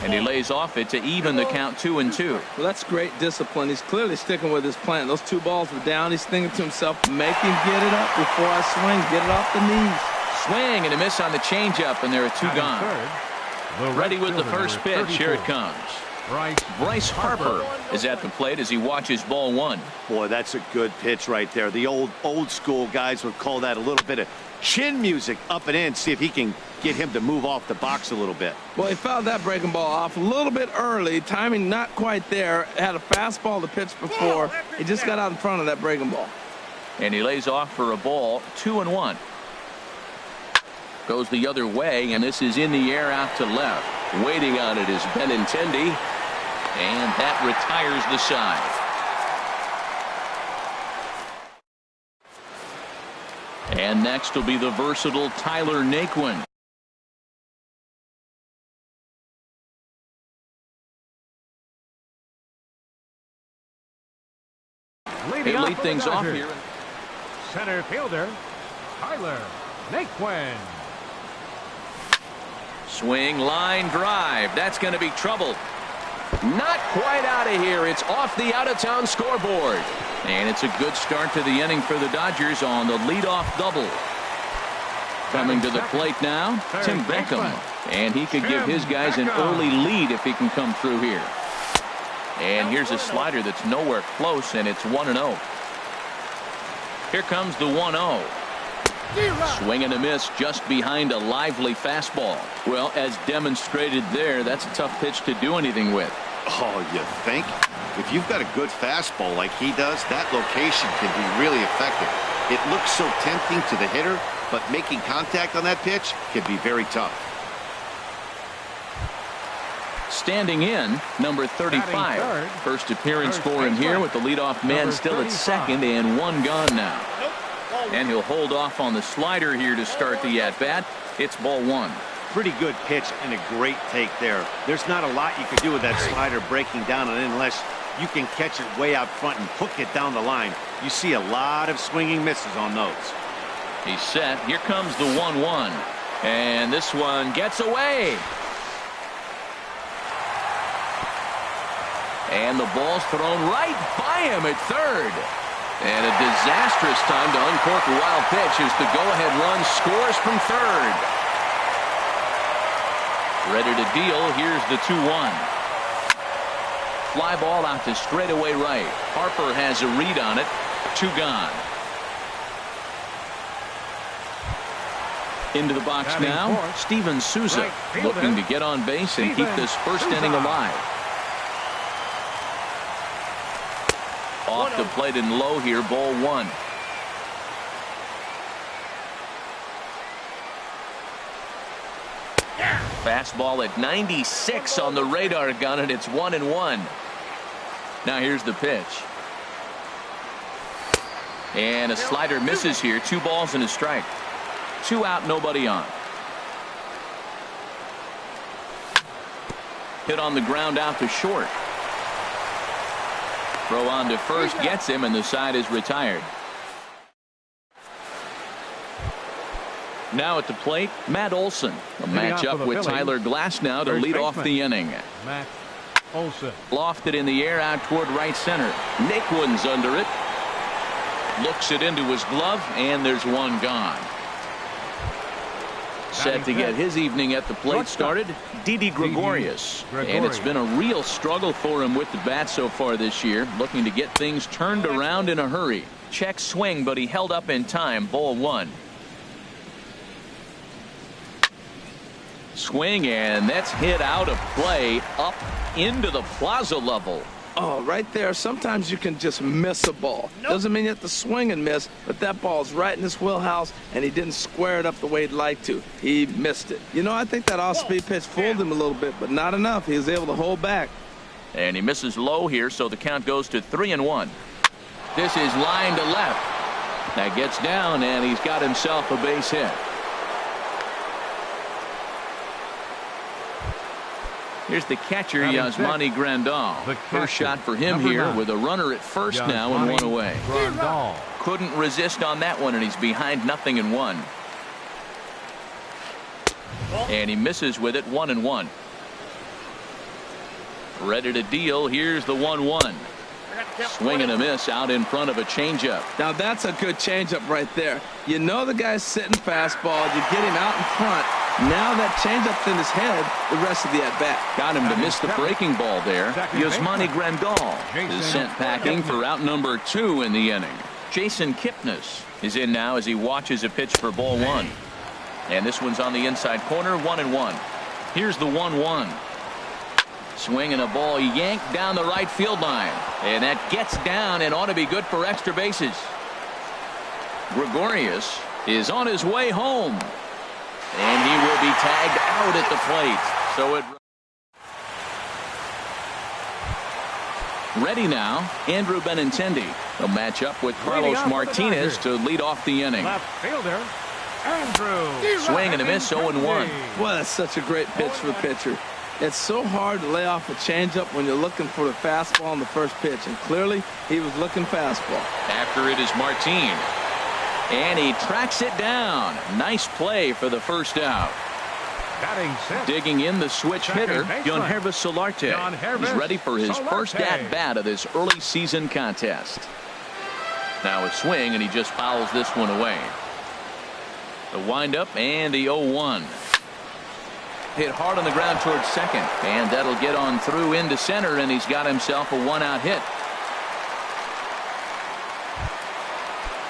And he lays off it to even the count 2-2. Well, that's great discipline. He's clearly sticking with his plan. Those two balls were down. He's thinking to himself, make him get it up before I swing. Get it off the knees. Swing and a miss on the changeup, and there are two gone. Ready with the first pitch. Here it comes. Bryce Harper is at the plate as he watches ball one. Boy, that's a good pitch right there. The old school guys would call that a little bit of chin music up and in. See if he can get him to move off the box a little bit. Well, he fouled that breaking ball off a little bit early. Timing not quite there. Had a fastball to pitch before. He just got out in front of that breaking ball. And he lays off for a ball. 2-1. Goes the other way, and this is in the air out to left. Waiting on it is Benintendi. And that retires the side. And next will be the versatile Tyler Naquin. They lead things off here. Center fielder Tyler Naquin. Swing, line drive. That's going to be trouble. Not quite out of here. It's off the out-of-town scoreboard. And it's a good start to the inning for the Dodgers on the leadoff double. Coming to the plate now, Tim Beckham. And he could give his guys an early lead if he can come through here. And here's a slider that's nowhere close, and it's 1-0. Here comes the 1-0. Swing and a miss just behind a lively fastball. Well, as demonstrated there, that's a tough pitch to do anything with. Oh, you think? If you've got a good fastball like he does, that location can be really effective. It looks so tempting to the hitter, but making contact on that pitch can be very tough. Standing in, number 35. First appearance for him here with the leadoff man still at second and one gone now. And he'll hold off on the slider here to start the at-bat. It's ball one. Pretty good pitch and a great take there. There's not a lot you can do with that slider breaking down on it unless you can catch it way out front and hook it down the line. You see a lot of swinging misses on those. He's set. Here comes the 1-1. And this one gets away. And the ball's thrown right by him at third. And a disastrous time to uncork a wild pitch as the go-ahead run scores from third. Ready to deal. Here's the 2-1. Fly ball out to straightaway right. Harper has a read on it. Two gone. Into the box now. Steven Souza looking to get on base and keep this first inning alive. Off the plate and low here, ball one. Fastball at 96 on the radar gun, and it's 1-1. Now here's the pitch. And a slider misses here. 2 balls and a strike. 2 out, nobody on. Hit on the ground out to short. Throw on to first gets him, and the side is retired. Now at the plate, Matt Olson. A matchup with Tyler Glass now to lead off the inning. Matt Olson. Lofted in the air out toward right center. Naquin's under it. Looks it into his glove, and there's one gone. Set to get his evening at the plate started, Didi Gregorius. And it's been a real struggle for him with the bat so far this year, looking to get things turned around in a hurry. Check swing, but he held up in time. Ball one. Swing, and that's hit out of play up into the plaza level. Oh, right there. Sometimes you can just miss a ball. Doesn't mean you have to swing and miss, but that ball's right in his wheelhouse, and he didn't square it up the way he'd like to. He missed it. You know, I think that off-speed pitch fooled him a little bit, but not enough. He was able to hold back. And he misses low here, so the count goes to 3-1. This is line to left. That gets down, and he's got himself a base hit. Here's the catcher, Yasmani Grandal. First shot for him here with a runner at first now and one away. Couldn't resist on that one, and he's behind 0-1. And he misses with it, 1-1. Ready to deal. Here's the 1-1. Swing and a miss out in front of a changeup. Now that's a good changeup right there. You know the guy's sitting fastball. You get him out in front. Now that changeup's in his head the rest of the at-bat. Got him to miss the breaking ball there. Yasmani Grandal is sent packing for out number 2 in the inning. Jason Kipnis is in now as he watches a pitch for ball one. And this one's on the inside corner, 1-1. Here's the 1-1. Swing and a ball yanked down the right field line. And that gets down and ought to be good for extra bases. Gregorius is on his way home. And he will be tagged out at the plate. So it. Ready now, Andrew Benintendi. A matchup with Carlos Martinez to lead off the inning. Left fielder, Andrew. Swing and a miss, 0-1. Well, that's such a great pitch for the pitcher. It's so hard to lay off a changeup when you're looking for the fastball on the first pitch, and clearly he was looking fastball. After it is Martin. And he tracks it down. Nice play for the first out. Digging in the switch hitter, Yangervis Solarte. He's ready for his first at-bat of this early season contest. Now a swing, and he just fouls this one away. The windup and the 0-1. Hit hard on the ground towards second, and that'll get on through into center, and he's got himself a one-out hit.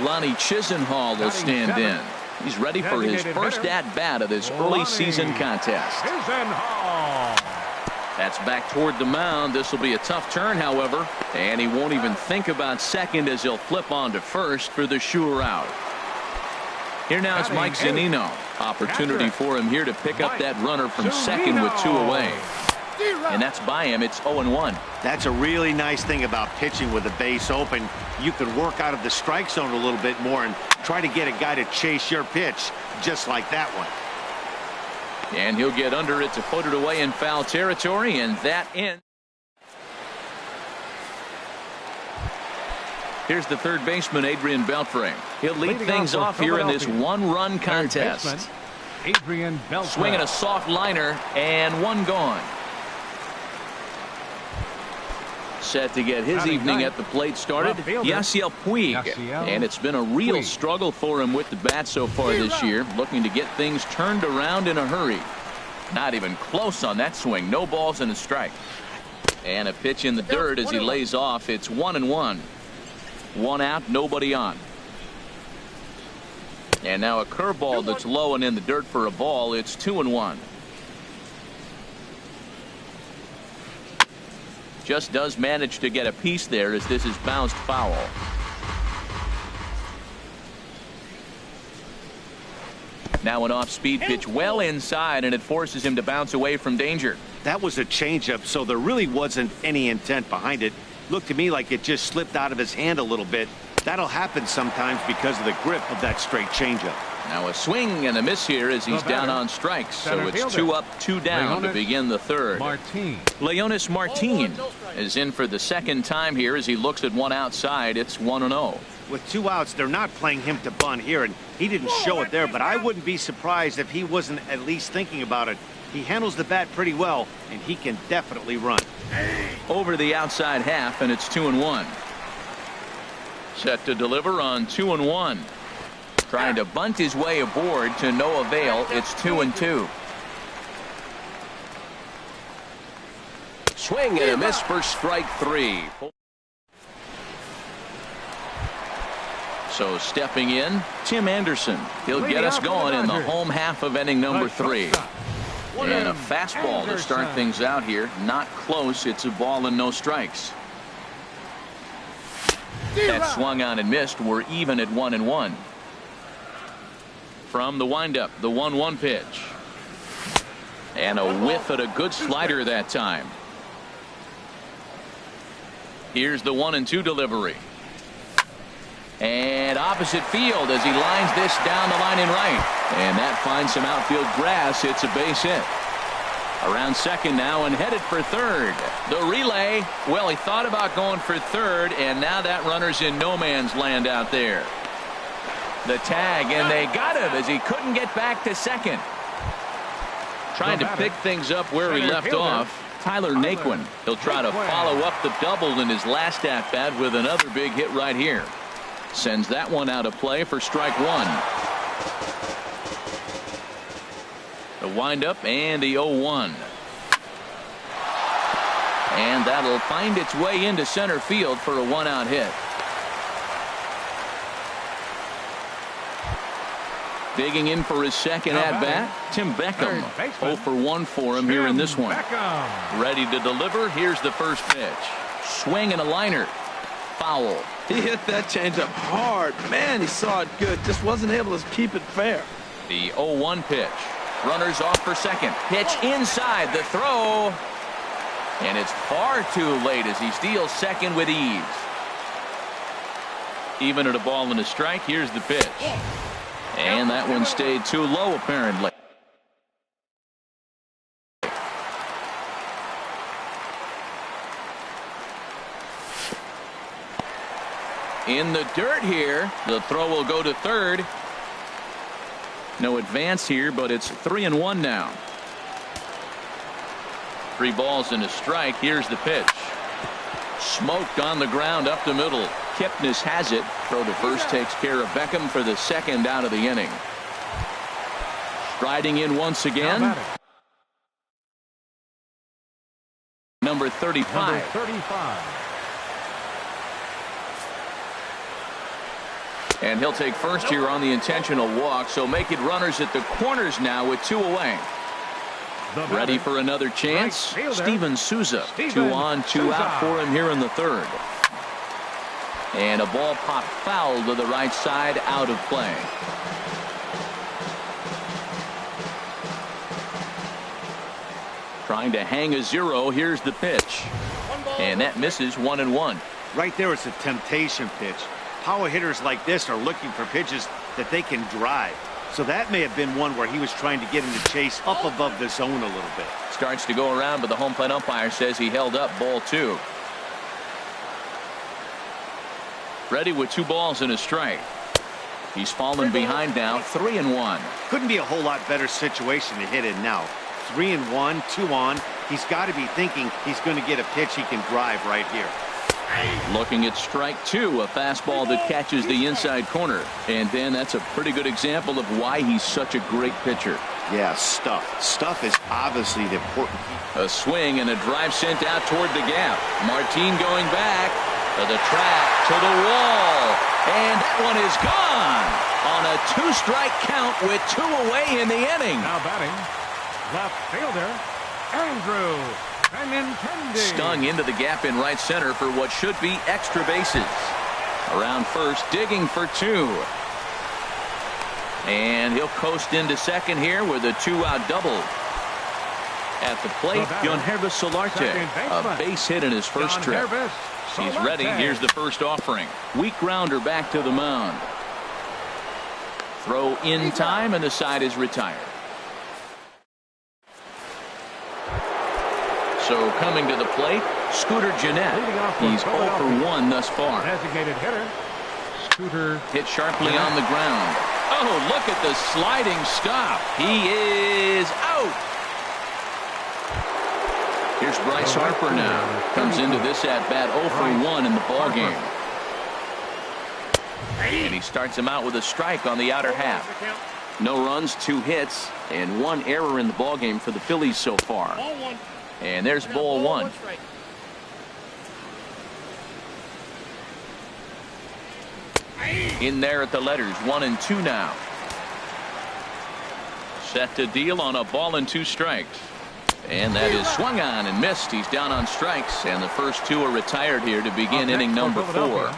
Lonnie Chisenhall will stand in. He's ready for his first at-bat of this early season contest. That's back toward the mound. This will be a tough turn, however, and he won't even think about second as he'll flip on to first for the sure out. Here now is Mike Zunino. Opportunity for him here to pick up that runner from second with 2 away. And that's by him. It's 0-1. That's a really nice thing about pitching with the base open. You can work out of the strike zone a little bit more and try to get a guy to chase your pitch just like that one. And he'll get under it to put it away in foul territory, and that ends. Here's the third baseman, Adrian Beltre. He'll lead things off here in this one-run contest. Adrian Beltre. Swinging a soft liner, and one gone. Set to get his evening at the plate started, Yasiel Puig. And it's been a real struggle for him with the bat so far this year, looking to get things turned around in a hurry. Not even close on that swing. No balls and a strike. And a pitch in the dirt as he lays off. It's 1-1. One out, nobody on. And now a curveball that's low and in the dirt for a ball. It's 2-1. Just does manage to get a piece there as this is bounced foul. Now an off-speed pitch well inside, and it forces him to bounce away from danger. That was a changeup, so there really wasn't any intent behind it. Looked to me like it just slipped out of his hand a little bit. That'll happen sometimes because of the grip of that straight changeup. Now a swing and a miss here as he's down on strikes. So it's 2 up, 2 down to begin the third. Leonis Martin is in for the second time here as he looks at one outside. It's 1-0. With 2 outs, they're not playing him to bunt here, and he didn't show it there, but I wouldn't be surprised if he wasn't at least thinking about it. He handles the bat pretty well, and he can definitely run. Over to the outside half, and it's 2-1. Set to deliver on 2-1. Trying to bunt his way aboard to no avail. It's 2-2. Swing and a miss for strike 3. So stepping in, Tim Anderson. He'll get us going in the home half of inning number 3. And a fastball to start things out here. Not close. It's a ball and no strikes. That swung on and missed. We're even at 1-1. From the windup, the 1-1 pitch. And a whiff at a good slider that time. Here's the 1-2 delivery. And opposite field as he lines this down the line in right. And that finds some outfield grass. It's a base hit. Around second now and headed for third. The relay. Well, he thought about going for third, and now that runner's in no man's land out there. The tag, and they got him as he couldn't get back to second. Trying to pick things up where he left off. Tyler Naquin. He'll try to follow up the double in his last at-bat with another big hit right here. Sends that one out of play for strike 1. The windup and the 0-1. And that'll find its way into center field for a 1-out hit. Digging in for his second at-bat, Tim Beckham. 0 for 1 for him here in this one. Ready to deliver. Here's the first pitch. Swing and a liner. Foul. He hit that changeup hard. Man, he saw it good. Just wasn't able to keep it fair. The 0-1 pitch. Runners off for second. Pitch inside. The throw. And it's far too late as he steals second with ease. Even at a ball and a strike. Here's the pitch. And that one stayed too low apparently. In the dirt here. The throw will go to third. No advance here, but it's 3-1 now. 3 balls and a strike. Here's the pitch. Smoked on the ground up the middle. Kipnis has it. Throw to first takes care of Beckham for the second out of the inning. Striding in once again. Number 35. And he'll take first here on the intentional walk, so make it runners at the corners now with 2 away. Ready for another chance. Steven Souza. 2 on, 2 out for him here in the third. And a ball pop foul to the right side, out of play. Trying to hang a 0. Here's the pitch. And that misses 1-1. Right there, it's a temptation pitch. Power hitters like this are looking for pitches that they can drive. So that may have been one where he was trying to get him to chase up above the zone a little bit. Starts to go around, but the home plate umpire says he held up ball 2. Ready with 2 balls and a strike. He's fallen behind now, 3-1. Couldn't be a whole lot better situation to hit in now. 3-1, 2 on. He's got to be thinking he's going to get a pitch he can drive right here. Looking at strike 2, a fastball that catches the inside corner. And then that's a pretty good example of why he's such a great pitcher. Yeah, stuff. Stuff is obviously the important key. A swing and a drive sent out toward the gap. Martin going back to the track, to the wall. And that one is gone on a 2-strike count with 2 away in the inning. Now batting, left fielder, Andrew. Stung into the gap in right center for what should be extra bases. Around first, digging for 2. And he'll coast into second here with a 2-out double. At the plate, Yonhervis Solarte, a base hit in his first trip. He's ready. Here's the first offering. Weak grounder back to the mound. Throw in time, and the side is retired. So coming to the plate, Scooter Gennett. He's 0 for 1 thus far. Designated hitter, Cooter. Hit sharply on the ground. Oh, look at the sliding stop. He is out. Here's Bryce Harper now. Comes into this at-bat 0 for 1 in the ballgame. And he starts him out with a strike on the outer half. No runs, 2 hits, and 1 error in the ballgame for the Phillies so far. And there's ball 1. In there at the letters, 1 and 2 now. Set to deal on a ball and 2 strikes. And that is swung on and missed. He's down on strikes, and the first 2 are retired here to begin inning number 4.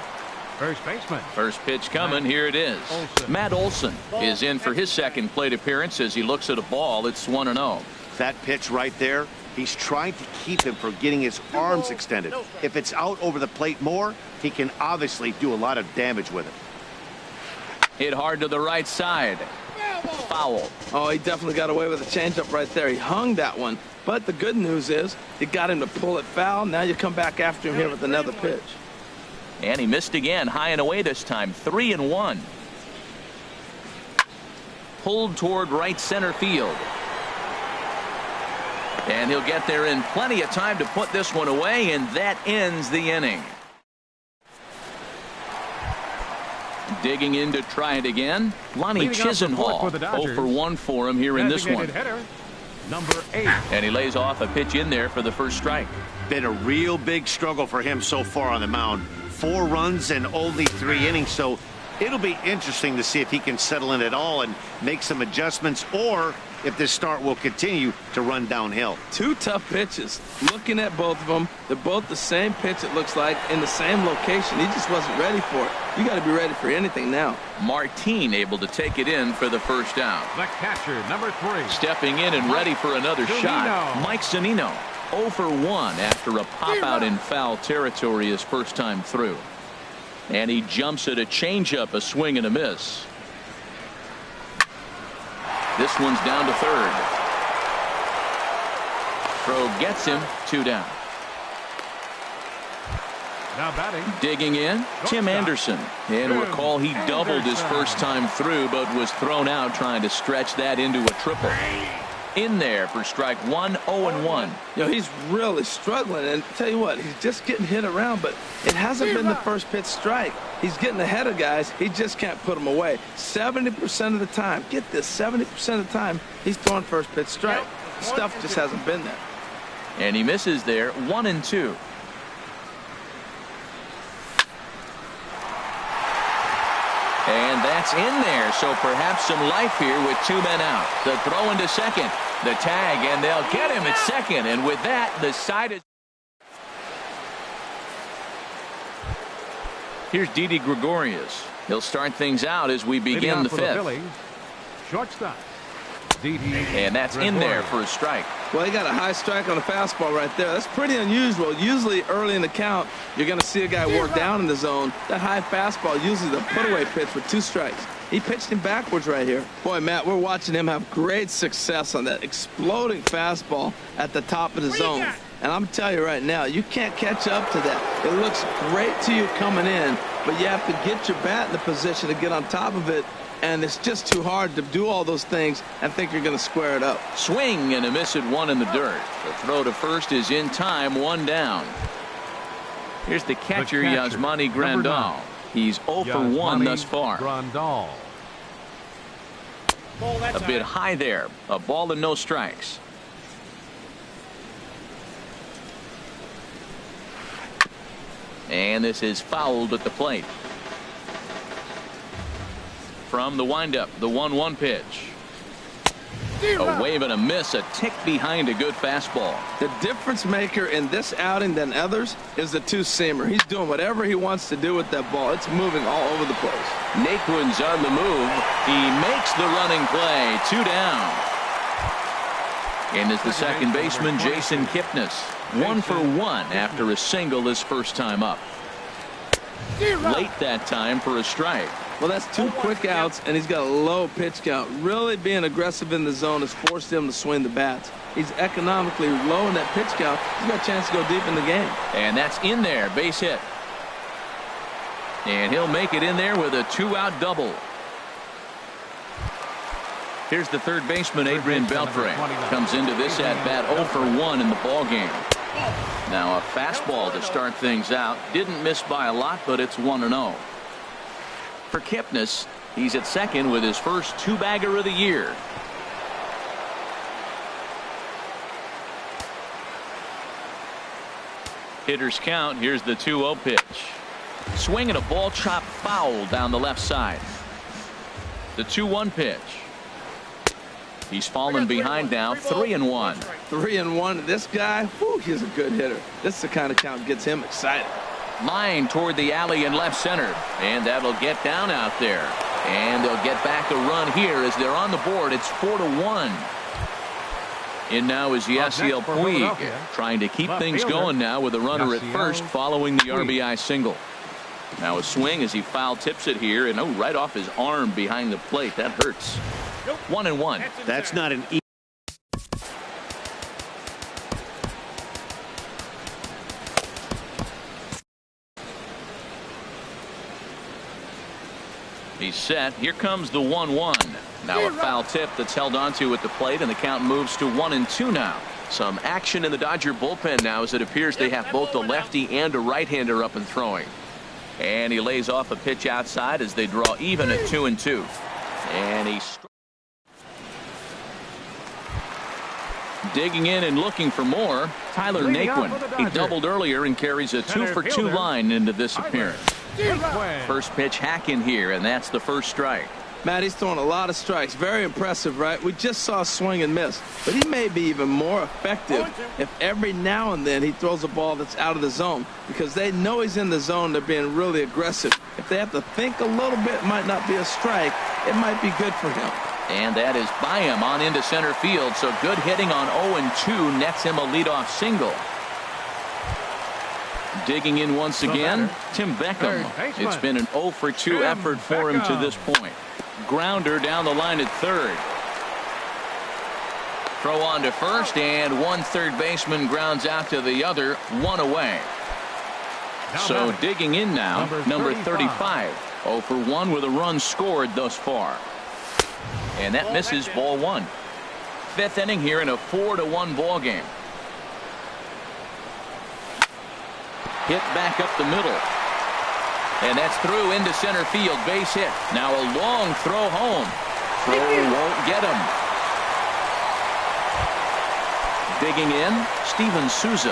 First baseman. First pitch coming. Here it is. Matt Olson is in for his second plate appearance as he looks at a ball. It's 1-0. That pitch right there, he's trying to keep him from getting his arms extended. If it's out over the plate more, he can obviously do a lot of damage with it. Hit hard to the right side. Foul. Oh, he definitely got away with a changeup right there. He hung that one. But the good news is it got him to pull it foul. Now you come back after him here with another pitch. And he missed again, high and away this time, 3-1. Pulled toward right center field. And he'll get there in plenty of time to put this one away, and that ends the inning. Digging in to try it again, Lonnie Chisenhall. 0 for 1 for him here in this one. Hitter, number 8. And he lays off a pitch in there for the first strike. Been a real big struggle for him so far on the mound. 4 runs and only 3 innings, so it'll be interesting to see if he can settle in at all and make some adjustments, or if this start will continue to run downhill. 2 tough pitches. Looking at both of them, they're both the same pitch, it looks like, in the same location. He just wasn't ready for it. You got to be ready for anything now. Martin able to take it in for the first out. The catcher, number 3. Stepping in and ready for another shot, Mike Zunino. 0 for 1 after a pop out in foul territory his first time through. And he jumps at a changeup, a swing and a miss. This one's down to third. Throw gets him, 2 down. Now batting. Digging in, Tim Anderson. And recall he doubled his first time through, but was thrown out trying to stretch that into a triple. In there for strike 1, 0-1. You know, he's really struggling, and tell you what, he's just getting hit around, but it hasn't been the first pitch strike. He's getting ahead of guys. He just can't put them away. 70% of the time, get this, 70% of the time, he's throwing first pitch strike. Stuff just hasn't been there. And he misses there, 1-2. And that's in there, so perhaps some life here with 2 men out. The throw into second, the tag, and they'll get him at second. And with that, the side is... Here's Didi Gregorius. He'll start things out as we begin the 5th. Shortstop. And that's in there for a strike. Well, he got a high strike on the fastball right there. That's pretty unusual. Usually early in the count, you're going to see a guy work down in the zone. That high fastball, usually the put-away pitch with 2 strikes. He pitched him backwards right here. Boy, Matt, we're watching him have great success on that exploding fastball at the top of the zone. And I'm telling you right now, you can't catch up to that. It looks great to you coming in, but you have to get your bat in the position to get on top of it. And it's just too hard to do all those things and think you're going to square it up. Swing and a miss at 1 in the dirt. The throw to first is in time, 1 down. Here's the catcher, Yasmani Grandal. He's 0 for 1 thus far. Grandal. A bit high there. A ball and no strikes. And this is fouled at the plate. From the windup, the 1-1 pitch. A wave and a miss, a tick behind a good fastball. The difference maker in this outing than others is the 2-seamer. He's doing whatever he wants to do with that ball. It's moving all over the place. Naquin's on the move. He makes the running play. 2 down. And is the second baseman, Jason Kipnis. 1 for 1 after a single his first time up. Late that time for a strike. Well, that's 2 quick outs, and he's got a low pitch count. Really being aggressive in the zone has forced him to swing the bats. He's economically low in that pitch count. He's got a chance to go deep in the game. And that's in there, base hit. And he'll make it in there with a 2-out double. Here's the third baseman, Adrian Beltre. Comes into this at bat 0 for 1 in the ball game. Now a fastball to start things out. Didn't miss by a lot, but it's 1-0. For Kipnis, he's at second with his first 2-bagger of the year. Hitters count. Here's the 2-0 pitch. Swing and a ball chopped foul down the left side. The 2-1 pitch. He's fallen behind now, 3-1. 3-1. This guy, whew, he's a good hitter. This is the kind of count gets him excited. Line toward the alley in left center. And that'll get down out there. And they'll get back a run here as they're on the board. It's 4-1. In now is Yasiel Puig, trying to keep things going now with a runner at first following the RBI single. Now a swing as he foul tips it here, and right off his arm behind the plate. That hurts. 1-1. That's not an easy. He's set. Here comes the 1-1. Now a foul tip that's held onto at the plate, and the count moves to 1-2 now. Some action in the Dodger bullpen now as it appears they have both a lefty and a right-hander up and throwing. And he lays off a pitch outside as they draw even at 2-2. And he's digging in and looking for more. Tyler Naquin. He doubled earlier and carries a 2-for-2 line into this appearance. First pitch hack in here, and that's the first strike. Matt, he's throwing a lot of strikes. Very impressive, right? We just saw a swing and miss, but he may be even more effective if every now and then he throws a ball that's out of the zone, because they know he's in the zone. They're being really aggressive. If they have to think a little bit, it might not be a strike. It might be good for him. And that is by him on into center field. So good hitting on 0-2 nets him a leadoff single. Digging in once again, Tim Beckham. It's been an 0-for-2 effort for him to this point. Grounder down the line at third. Throw on to first, and one third baseman grounds out to the other, one away. So digging in now, number 35. 0 for 1 with a run scored thus far. And that misses, ball one. Fifth inning here in a 4-1 ball game. Hit back up the middle. And that's through into center field, base hit. Now a long throw home. Throw won't get him. Digging in, Steven Souza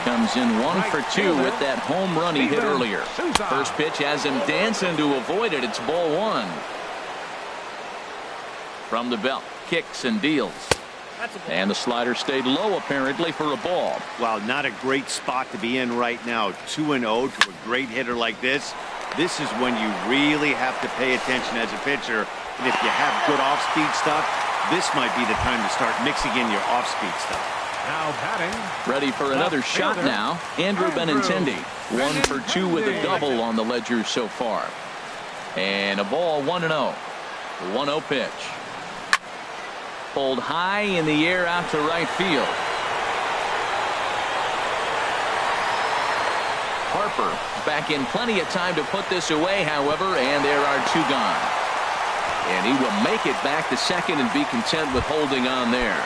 comes in 1 for 2 with that home run he hit earlier. First pitch has him dancing to avoid it. It's ball one. From the belt, kicks and deals. And the slider stayed low apparently for a ball. Wow, not a great spot to be in right now. 2-0 to a great hitter like this. This is when you really have to pay attention as a pitcher. And if you have good off-speed stuff, this might be the time to start mixing in your off-speed stuff. Now batting. Ready for another shot now. Andrew Benintendi. 1 for 2 with a double on the ledger so far. And a ball 1-0. The 1-0 pitch. Pulled high in the air out to right field. Harper back in plenty of time to put this away, however, and there are two gone. And he will make it back to second and be content with holding on there.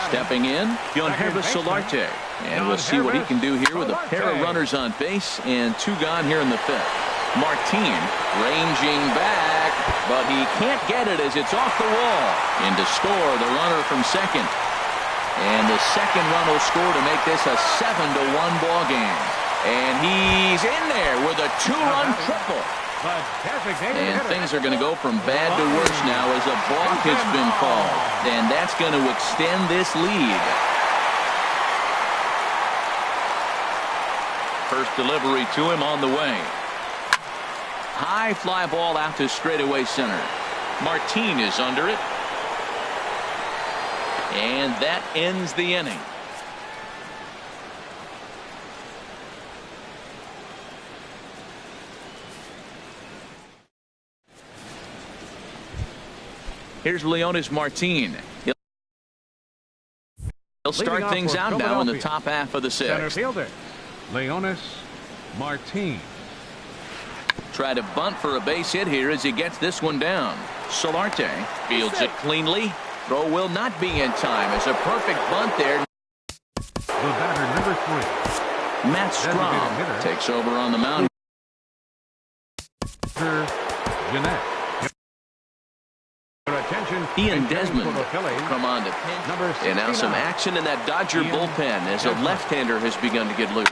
Stepping in, Yonhervis Solarte. And we'll see what he can do here with a pair of runners on base and two gone here in the fifth. Martin ranging back, but he can't get it as it's off the wall. In to score the runner from second. And the second run will score to make this a 7-1 ball game. And he's in there with a two-run triple. And things are going to go from bad to worse now as a balk has been called. And that's going to extend this lead. First delivery to him on the way. High fly ball out to straightaway center. Martin is under it. And that ends the inning. Here's Leonis Martin. He'll start things out now in the top half of the sixth. Center fielder, Leonis Martin. Try to bunt for a base hit here as he gets this one down. Solarte fields it cleanly. Throw will not be in time. It's a perfect bunt there. The batter, number 3. Matt Strom takes over on the mound. Jeanette. Attention. Ian Desmond come on to pinch. And now some action in that Dodger bullpen as a left-hander has begun to get loose.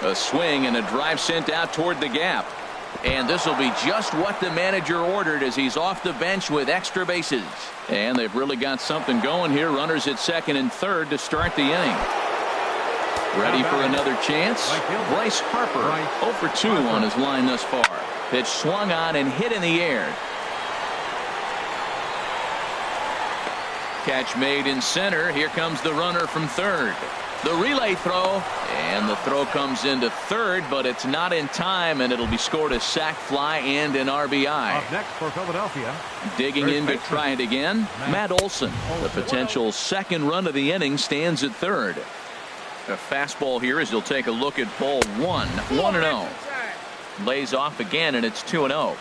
A swing and a drive sent out toward the gap. And this will be just what the manager ordered as he's off the bench with extra bases. And they've really got something going here. Runners at second and third to start the inning. Ready for another chance? Bryce Harper 0 for 2 on his line thus far. Pitch swung on and hit in the air. Catch made in center. Here comes the runner from third. The relay throw, and the throw comes into third, but it's not in time, and it'll be scored a sac fly and an RBI. Up next for Philadelphia. Digging in to try it again, Matt Olson. The potential second run of the inning stands at third. A fastball here as he'll take a look at ball 1. 1-0. Lays off again, and it's 2-0.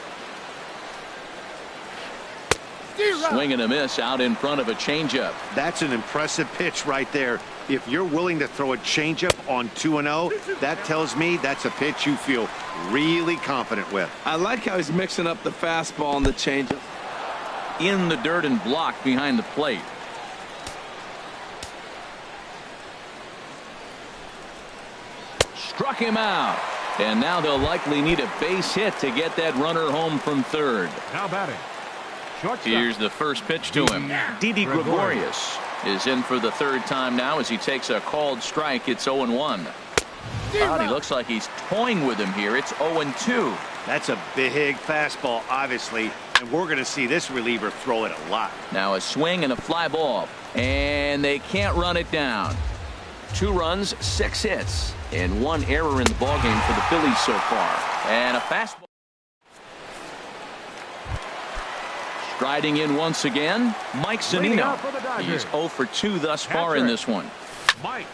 Swing and a miss out in front of a changeup. That's an impressive pitch right there. If you're willing to throw a changeup on 2-0, that tells me that's a pitch you feel really confident with. I like how he's mixing up the fastball and the changeup. In the dirt and blocked behind the plate. Struck him out. And now they'll likely need a base hit to get that runner home from third. Now batting. Shortstop. Here's the first pitch to him. Didi Gregorius is in for the third time now as he takes a called strike. It's 0-1. He looks like he's toying with him here. It's 0-2. That's a big fastball, obviously, and we're going to see this reliever throw it a lot. Now a swing and a fly ball, and they can't run it down. 2 runs, 6 hits, and 1 error in the ballgame for the Phillies so far. And a fastball. Striding in once again, Mike Zunino. He's 0 for 2 thus far in this one. Mike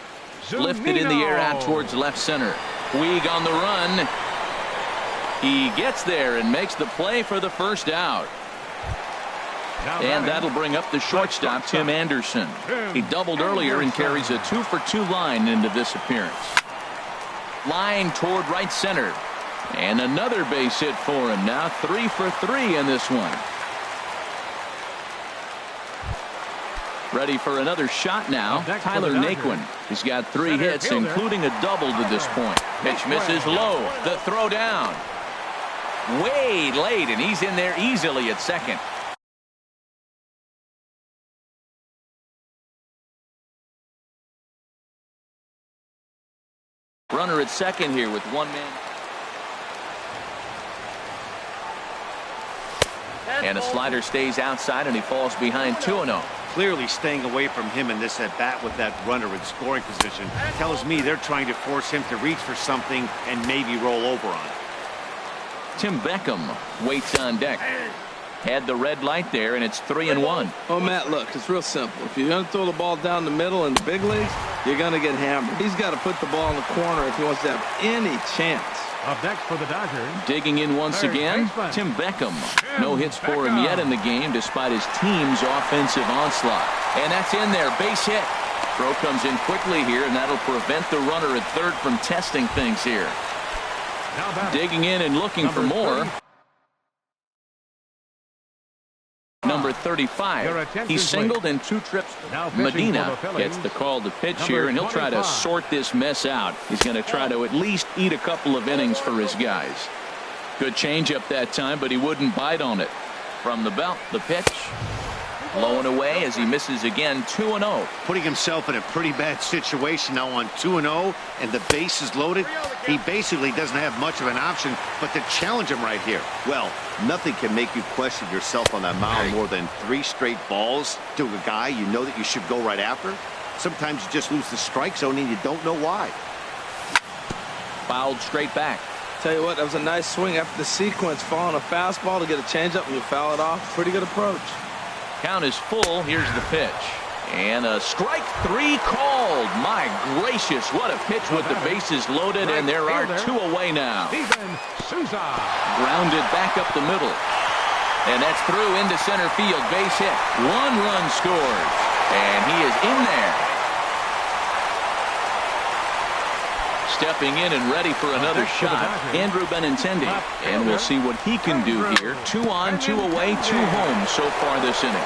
Lifted in the air out towards left center. Puig on the run. He gets there and makes the play for the first out. And that'll bring up the shortstop, Tim Anderson. He doubled earlier and carries a 2 for 2 line into this appearance. Line toward right center. And another base hit for him. Now 3 for 3 in this one. Ready for another shot now. Tyler Naquin. He's got 3 hits, including a double to this point. Pitch misses low. The throw down. Way late, and he's in there easily at second. Runner at second here with 1 man. And a slider stays outside, and he falls behind 2-0. Clearly staying away from him in this at-bat with that runner in scoring position tells me they're trying to force him to reach for something and maybe roll over on it. Tim Beckham waits on deck. Had the red light there, and it's 3-1. Oh, Matt, look, it's real simple. If you're going to throw the ball down the middle in the big leagues, you're going to get hammered. He's got to put the ball in the corner if he wants to have any chance. Up next for the Dodgers. Digging in once again, Tim Beckham. No hits for him yet in the game despite his team's offensive onslaught. And that's in there. Base hit. Throw comes in quickly here, and that'll prevent the runner at third from testing things here. Digging in and looking for more. Number 35. He singled in 2 trips. Medina gets the call to pitch here, and he'll try to sort this mess out. He's going to try to at least eat a couple of innings for his guys. Good changeup that time, but he wouldn't bite on it. From the belt, the pitch. Blowing away as he misses again. 2-0. Putting himself in a pretty bad situation now on 2-0, and the base is loaded. He basically doesn't have much of an option but to challenge him right here. Well, nothing can make you question yourself on that mound more than 3 straight balls to a guy you know that you should go right after. Sometimes you just lose the strike zone and you don't know why. Fouled straight back. Tell you what, that was a nice swing after the sequence. Following a fastball to get a changeup and you foul it off. Pretty good approach. Count is full. Here's the pitch. And a strike 3 called. My gracious, what a pitch with the bases loaded, and there are 2 away now. Grounded back up the middle. And that's through into center field. Base hit. 1 run scored. And he is in there. Stepping in and ready for another shot, Andrew Benintendi. And we'll see what he can do here. 2 on, 2 away, 2 home so far this inning.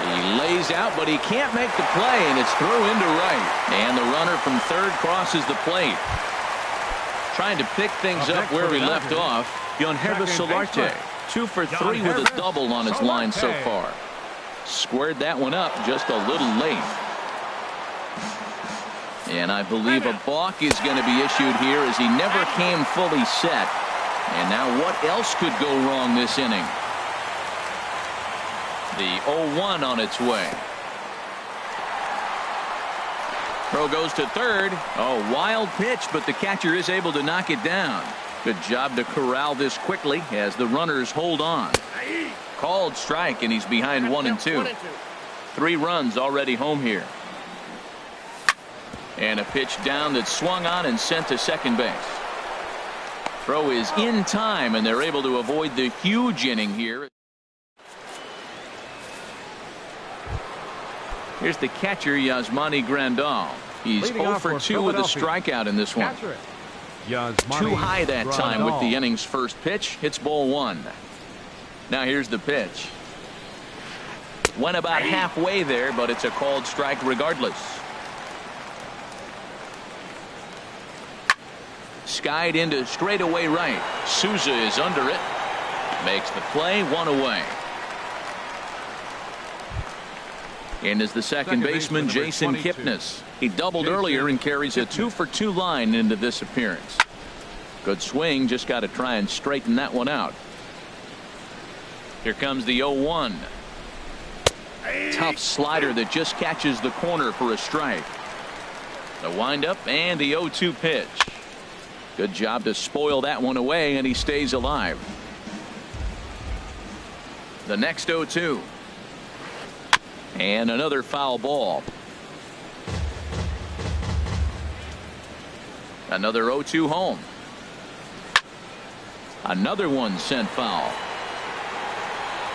He lays out, but he can't make the play, and it's through into right. And the runner from third crosses the plate. Trying to pick things up where we left off. Yonhervis Solarte, 2 for 3 with a double on his line so far. Squared that one up just a little late. And I believe a balk is going to be issued here as he never came fully set. And now what else could go wrong this inning? The 0-1 on its way. Throw goes to third. Oh, wild pitch, but the catcher is able to knock it down. Good job to corral this quickly as the runners hold on. Called strike, and he's behind 1 and 2. 3 runs already home here. And a pitch down that's swung on and sent to second base. Throw is in time, and they're able to avoid the huge inning here. Here's the catcher, Yasmani Grandal. He's 0 for 2 with a strikeout in this one. Too high that time with the inning's first pitch. Hits ball 1. Now here's the pitch. Went about halfway there, but it's a called strike regardless. Skied into straightaway right. Souza is under it. Makes the play. 1 away. And is the second baseman, Jason Kipnis. He doubled earlier and carries a 2 for 2 line into this appearance. Good swing. Just got to try and straighten that one out. Here comes the 0-1. Tough slider that just catches the corner for a strike. The windup and the 0-2 pitch. Good job to spoil that one away, and he stays alive. The next 0-2. And another foul ball. Another 0-2 home. Another one sent foul.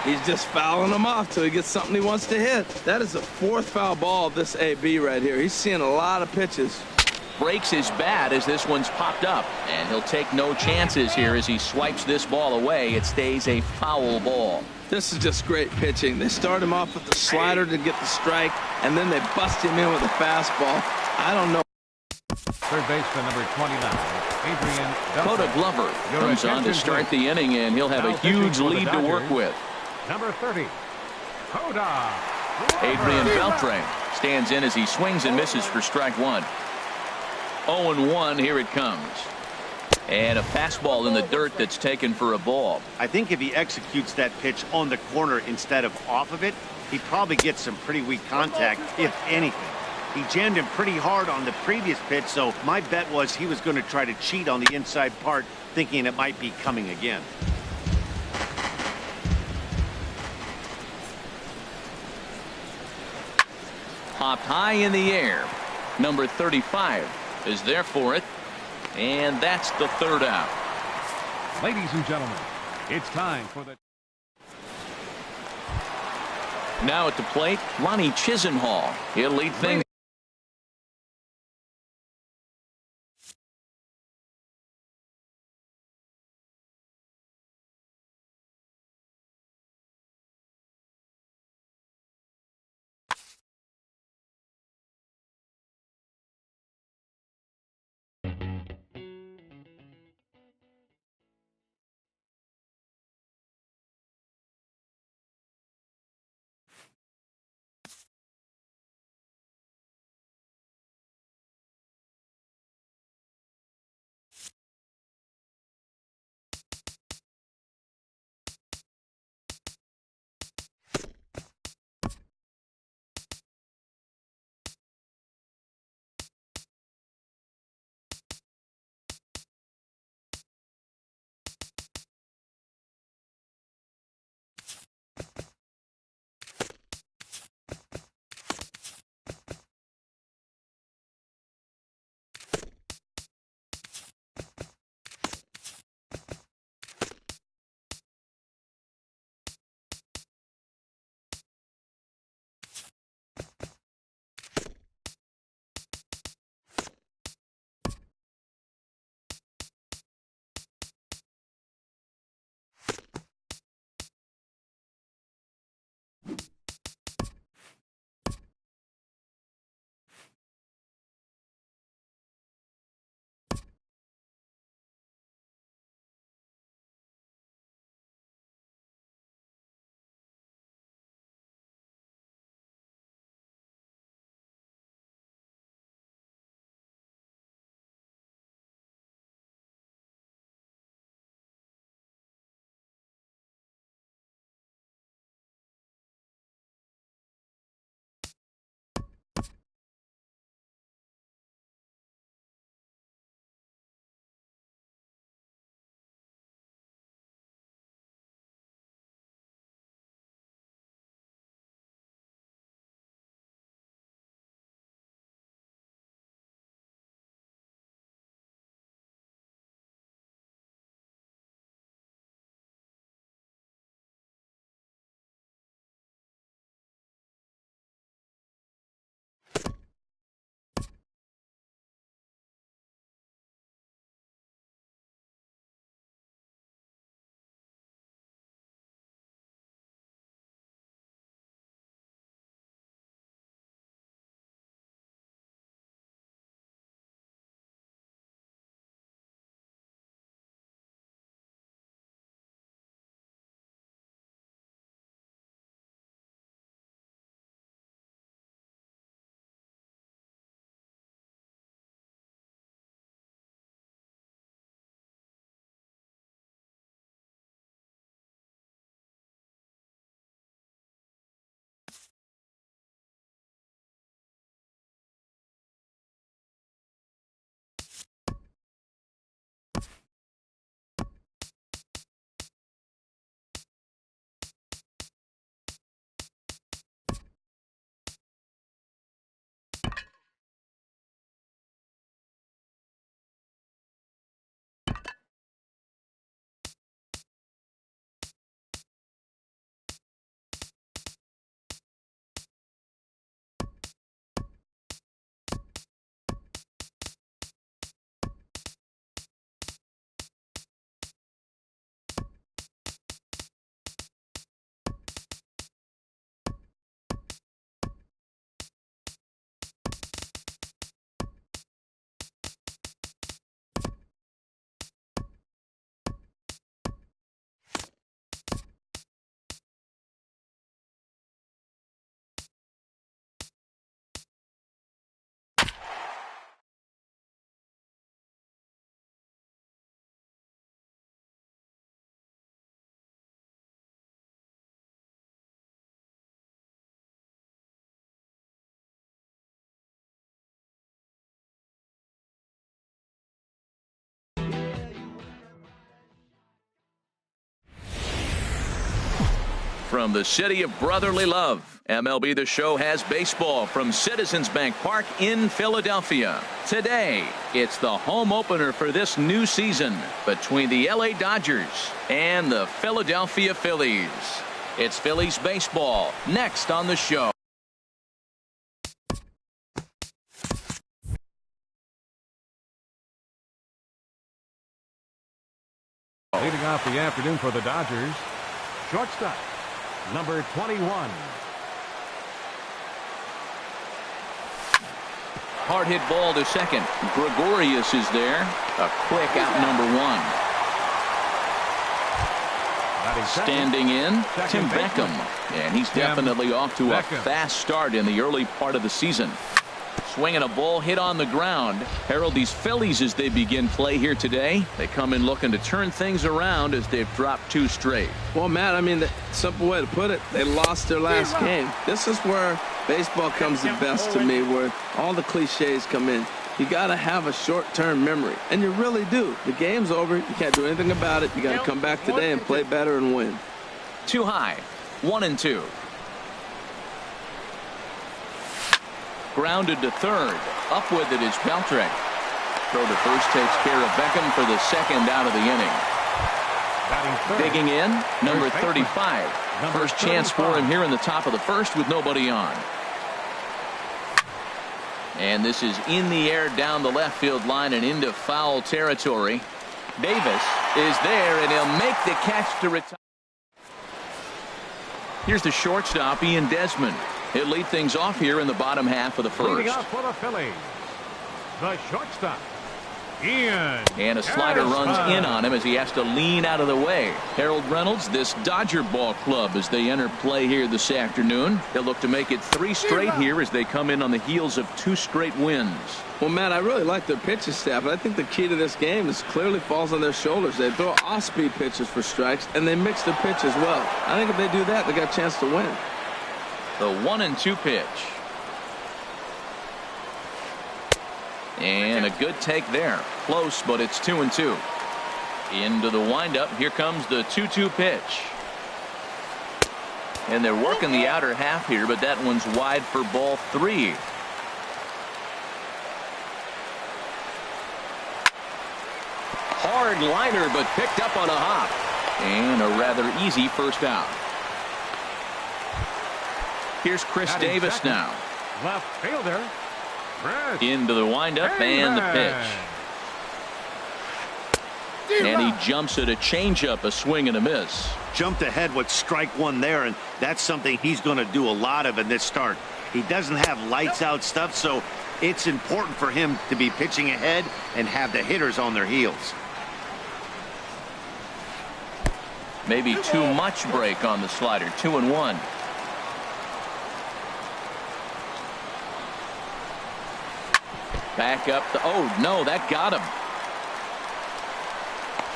He's just fouling them off till he gets something he wants to hit. That is the 4th foul ball of this AB right here. He's seeing a lot of pitches. Breaks his bat as this one's popped up, and he'll take no chances here as he swipes this ball away. It stays a foul ball. This is just great pitching. They start him off with the slider to get the strike, and then they bust him in with a fastball. I don't know. Third baseman number 29, Adrian Coda Glover comes on to start the inning, and he'll have a huge lead to work with. Number 30, Coda. Adrian Beltre stands in as he swings and misses for strike 1. 0-1, here it comes. And a fastball in the dirt that's taken for a ball. I think if he executes that pitch on the corner instead of off of it, he probably gets some pretty weak contact, if anything. He jammed him pretty hard on the previous pitch, so my bet was he was going to try to cheat on the inside part, thinking it might be coming again. Popped high in the air. Number 35 is there for it. And that's the 3rd out. Ladies and gentlemen, it's time for the... Now at the plate, Lonnie Chisenhall. He'll lead things. from the city of brotherly love. MLB The Show has baseball from Citizens Bank Park in Philadelphia. Today, it's the home opener for this new season between the LA Dodgers and the Philadelphia Phillies. It's Phillies baseball next on the show. Leading off the afternoon for the Dodgers, shortstop, number 21. Hard hit ball to second. Gregorius is there. A quick out, number 1. Standing in, Tim Beckham. And he's definitely off to a fast start in the early part of the season. Swinging a ball hit on the ground. Harold, these Phillies, as they begin play here today, they come in looking to turn things around as they've dropped 2 straight. Well, Matt, I mean, the simple way to put it, they lost their last game. This is where baseball comes the best to me, where all the cliches come in. You got to have a short-term memory, and you really do. The game's over. You can't do anything about it. You got to come back today and play better and win. Too high. 1-2. Grounded to third. Up with it is Beltrick. Throw to first takes care of Beckham for the second out of the inning. Digging in, number 35. First chance for him here in the top of the first with nobody on. And this is in the air down the left field line and into foul territory. Davis is there, and he'll make the catch to retire. Here's the shortstop, Ian Desmond. He'll lead things off here in the bottom half of the first. Leading off for the Phillies, the shortstop, Ian. And a slider runs in on him as he has to lean out of the way. Harold Reynolds, this Dodger ball club as they enter play here this afternoon. They'll look to make it 3 straight here as they come in on the heels of 2 straight wins. Well, Matt, I really like their pitching staff, but I think the key to this game is clearly falls on their shoulders. They throw off-speed pitches for strikes, and they mix their pitch as well. I think if they do that, they got a chance to win. The 1-2 pitch. And a good take there. Close, but it's 2-2. Into the windup. Here comes the 2-2 pitch. And they're working the outer half here, but that one's wide for ball 3. Hard liner, but picked up on a hop. And a rather easy first out. Here's Chris Davis now. Left fielder. Into the windup and the pitch. And he jumps at a changeup, a swing and a miss. Jumped ahead with strike 1 there, and that's something he's going to do a lot of in this start. He doesn't have lights out stuff, so it's important for him to be pitching ahead and have the hitters on their heels. Maybe too much break on the slider. 2-1. Back up. Oh, no, that got him.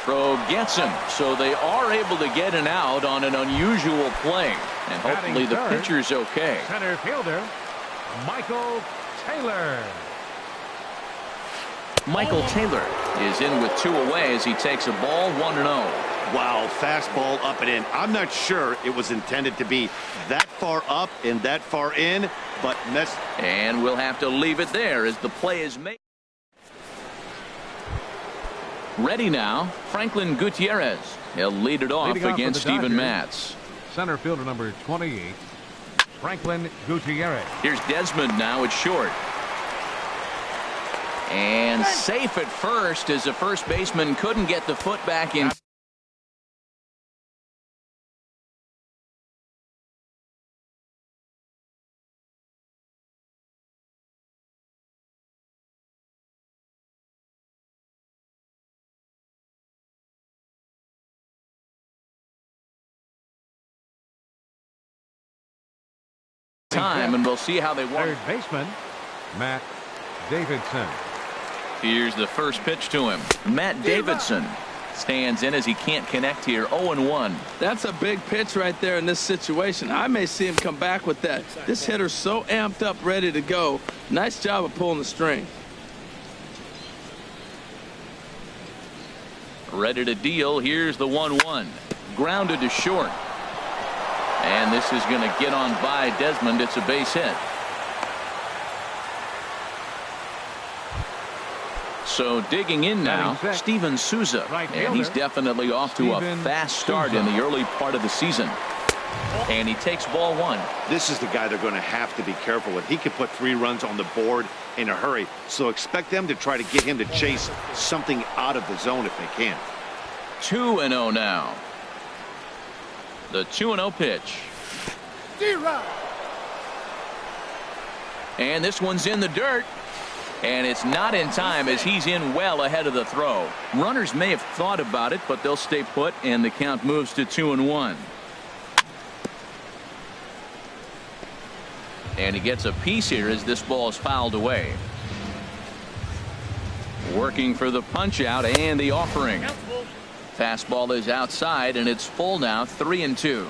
Throw gets him. So they are able to get an out on an unusual play. And hopefully the pitcher's okay. Center fielder, Michael Taylor. Michael Taylor is in with 2 away as he takes a ball 1-0. Wow, fastball up and in. I'm not sure it was intended to be that far up and that far in, but and we'll have to leave it there as the play is made. Ready now, Franklin Gutierrez. He'll lead it off against Steven Matz. Center fielder number 28, Franklin Gutierrez. Here's Desmond now at short. And safe at first as the first baseman couldn't get the foot back in. Time, and we'll see how they work. Third baseman, Matt Davidson. Here's the first pitch to him. Matt Davidson stands in as he can't connect here. 0-1. That's a big pitch right there in this situation. I may see him come back with that. This hitter's so amped up, ready to go. Nice job of pulling the string. Ready to deal. Here's the 1-1. Grounded to short. And this is going to get on by Desmond. It's a base hit. So digging in now, Steven Souza. And he's definitely off to a fast start in the early part of the season. And he takes ball one. This is the guy they're going to have to be careful with. He could put 3 runs on the board in a hurry. So expect them to try to get him to chase something out of the zone if they can. 2-0 now. The 2-0 pitch. And this one's in the dirt. And it's not in time as he's in well ahead of the throw. Runners may have thought about it, but they'll stay put, and the count moves to 2-1. And he gets a piece here as this ball is fouled away. Working for the punch out and the offering. Fastball is outside, and it's full now, 3-2.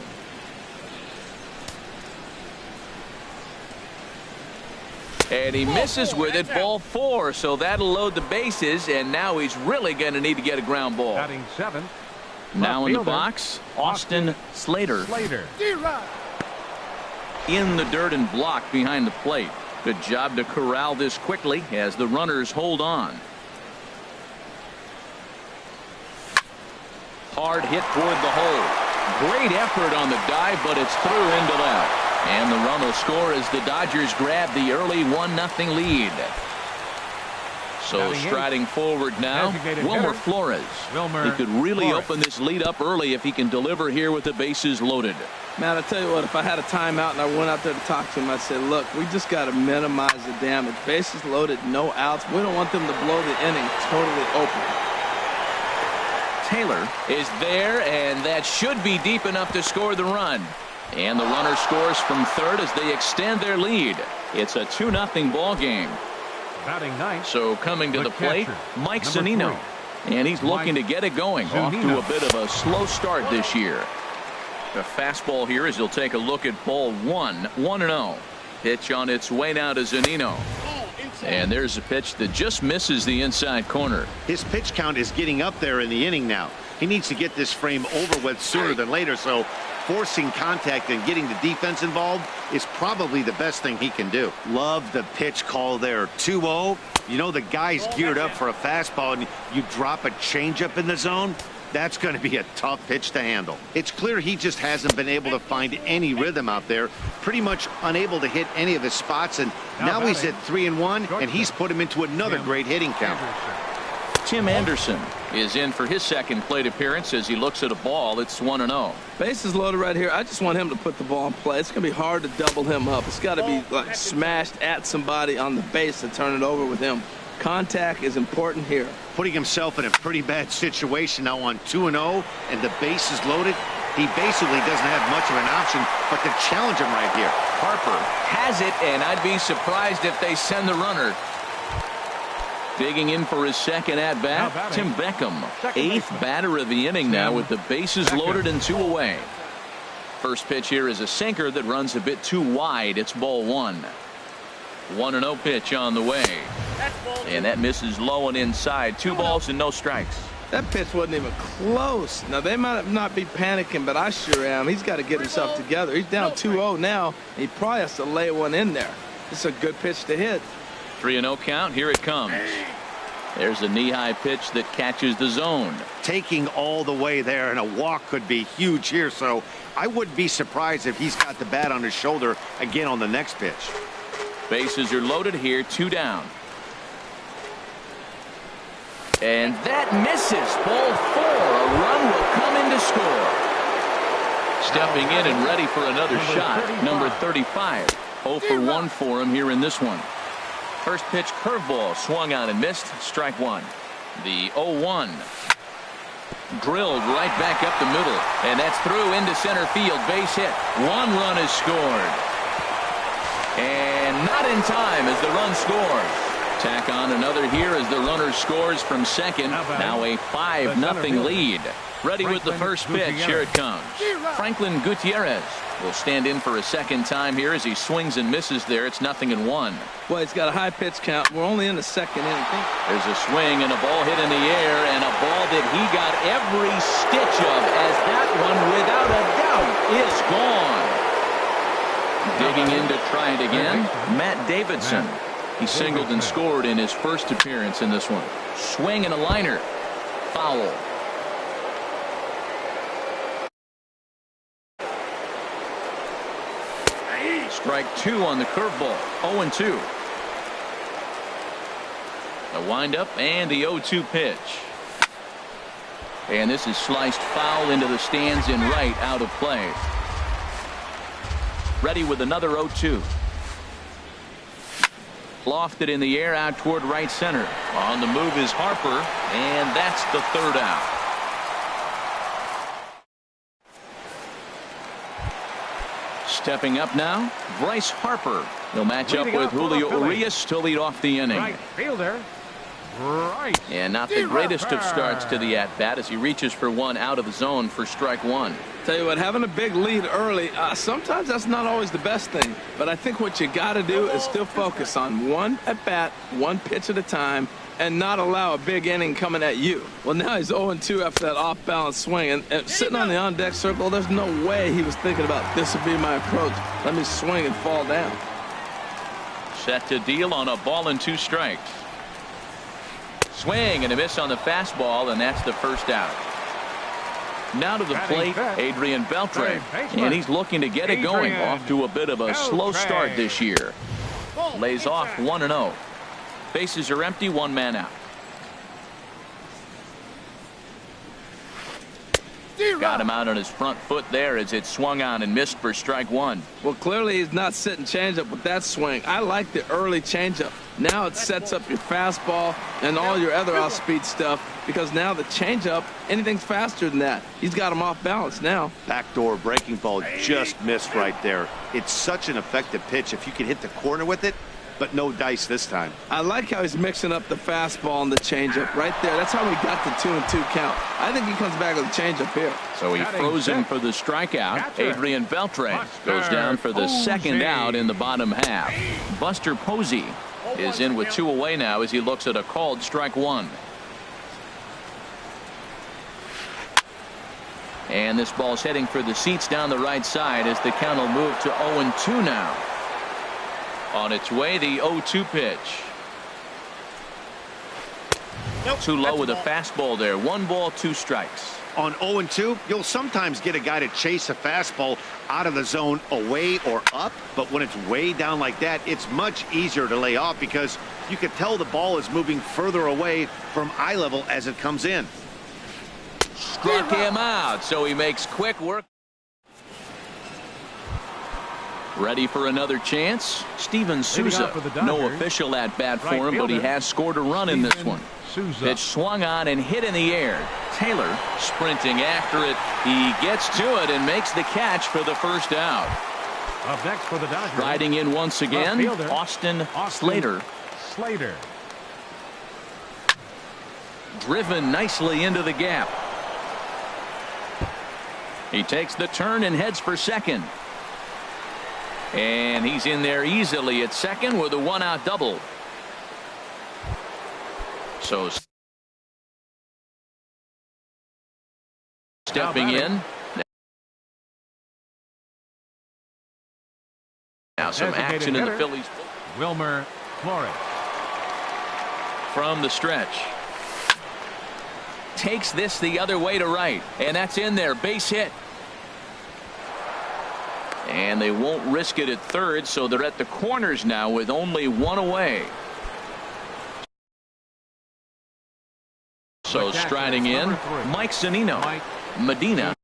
And he misses with it, ball 4, so that'll load the bases, and now he's really going to need to get a ground ball. Batting 7th. Now in the box, Austin Slater. In the dirt and blocked behind the plate. Good job to corral this quickly as the runners hold on. Hard hit toward the hole. Great effort on the dive, but it's through into left. And the run will score as the Dodgers grab the early 1-0 lead. So striding forward now, Wilmer Flores. He could really open this lead up early if he can deliver here with the bases loaded. Man, I tell you what, if I had a timeout and I went out there to talk to him, I'd say, look, we just got to minimize the damage. Bases loaded, no outs. We don't want them to blow the inning totally open. Taylor is there, and that should be deep enough to score the run. And the runner scores from third as they extend their lead. It's a 2-0 ball game. Batting 9th. So coming to the plate, Mike Zunino. And he's looking to get it going. Off to a bit of a slow start this year. The fastball here as he'll take a look at ball 1, 1-0. Pitch on its way now to Zunino. And there's a pitch that just misses the inside corner. His pitch count is getting up there in the inning now. He needs to get this frame over with sooner than later, so forcing contact and getting the defense involved is probably the best thing he can do. Love the pitch call there. 2-0. You know the guy's geared up for a fastball, and you drop a changeup in the zone. That's going to be a tough pitch to handle. It's clear he just hasn't been able to find any rhythm out there. Pretty much unable to hit any of his spots, and now he's at 3-1, and he's put him into another great hitting count. Tim Anderson is in for his second plate appearance as he looks at a ball. It's 1-0. Bases loaded right here. I just want him to put the ball in play. It's going to be hard to double him up. It's got to be like smashed at somebody on the base to turn it over with him. Contact is important here. Putting himself in a pretty bad situation now on 2-0, and the base is loaded. He basically doesn't have much of an option but to challenge him right here. Harper has it, and I'd be surprised if they send the runner. Digging in for his second at-bat, Tim Beckham, 8th batter of the inning now with the bases loaded and 2 away. First pitch here is a sinker that runs a bit too wide. It's ball 1. 1-0 pitch on the way. And that misses low and inside. 2 balls and no strikes. That pitch wasn't even close. Now, they might not be panicking, but I sure am. He's got to get himself together. He's down 2-0 now. He probably has to lay one in there. It's a good pitch to hit. 3-0 count. Here it comes. There's a knee-high pitch that catches the zone. Taking all the way there, and a walk could be huge here, so I wouldn't be surprised if he's got the bat on his shoulder again on the next pitch. Bases are loaded here, 2 down. And that misses. Ball 4. A run will come in to score. Stepping in and ready for another shot. Number 35. 0 for 1 for him here in this one. First pitch curveball swung on and missed. Strike 1. The 0-1. Drilled right back up the middle. And that's through into center field. Base hit. 1 run is scored. And not in time as the run scores. Tack on another here as the runner scores from second. Now a 5-0 lead. Ready with the first pitch. Here it comes. Franklin Gutierrez will stand in for a second time here as he swings and misses there. It's 0-1. Well, he's got a high pitch count. We're only in the second inning. There's a swing and a ball hit in the air, and a ball that he got every stitch of, as that one, without a doubt, is gone. Digging in to try it again, Matt Davidson. He singled and scored in his first appearance in this one. Swing and a liner. Foul. Strike 2 on the curveball. 0-2. The windup and the 0-2 pitch. And this is sliced foul into the stands in right, out of play. Ready with another 0-2. Lofted in the air out toward right center. On the move is Harper, and that's the third out. Stepping up now, Bryce Harper. He'll match up with Julio Urias to lead off the inning. Right fielder, Bryce. And not the greatest of starts to the at-bat as he reaches for one out of the zone for strike one. Tell you what, having a big lead early, sometimes that's not always the best thing. But I think what you got to do is still focus on one at-bat, one pitch at a time, and not allow a big inning coming at you. Well, now he's 0-2 after that off-balance swing. And sitting on the on-deck circle, there's no way he was thinking about this would be my approach. Let me swing and fall down. Set to deal on a ball and 2 strikes. Swing and a miss on the fastball, and that's the first out. Now to the plate, Adrian Beltre, and he's looking to get it going. Off to a bit of a slow start this year. Lays off 1-0. Bases are empty, 1 man out. Got him out on his front foot there as it swung on and missed for strike 1. Well, clearly he's not sitting changeup with that swing. I like the early changeup. Now it sets up your fastball and all your other off-speed stuff, because now the changeup, anything's faster than that. He's got him off balance now. Backdoor breaking ball just missed right there. It's such an effective pitch if you can hit the corner with it, but no dice this time. I like how he's mixing up the fastball and the changeup right there. That's how we got the 2-2 count. I think he comes back with a changeup here. So he froze him for the strikeout. Adrian Beltre goes down for the second out in the bottom half. Buster Posey is in with 2 away now as he looks at a called strike 1. And this ball's heading for the seats down the right side as the count will move to 0-2 now. On its way, the 0-2 pitch. Too low with a fastball there. 1 ball, 2 strikes. On 0-2, you'll sometimes get a guy to chase a fastball out of the zone away or up, but when it's way down like that, it's much easier to lay off because you can tell the ball is moving further away from eye level as it comes in. Struck him out, so he makes quick work. Ready for another chance. Steven Souza. No official at bat for him, but he has scored a run in this one. Pitch swung on and hit in the air. Taylor sprinting after it. He gets to it and makes the catch for the first out. Up next for the Dodgers. Riding in once again, Austin Slater. Driven nicely into the gap. He takes the turn and heads for second. And he's in there easily at second with a 1-out double. So stepping in. Now some action in the Phillies. Wilmer Flores. From the stretch. Takes this the other way to right. And that's in there. Base hit. And they won't risk it at third, so they're at the corners now with only 1 away. So striding in, Mike Zunino. Medina.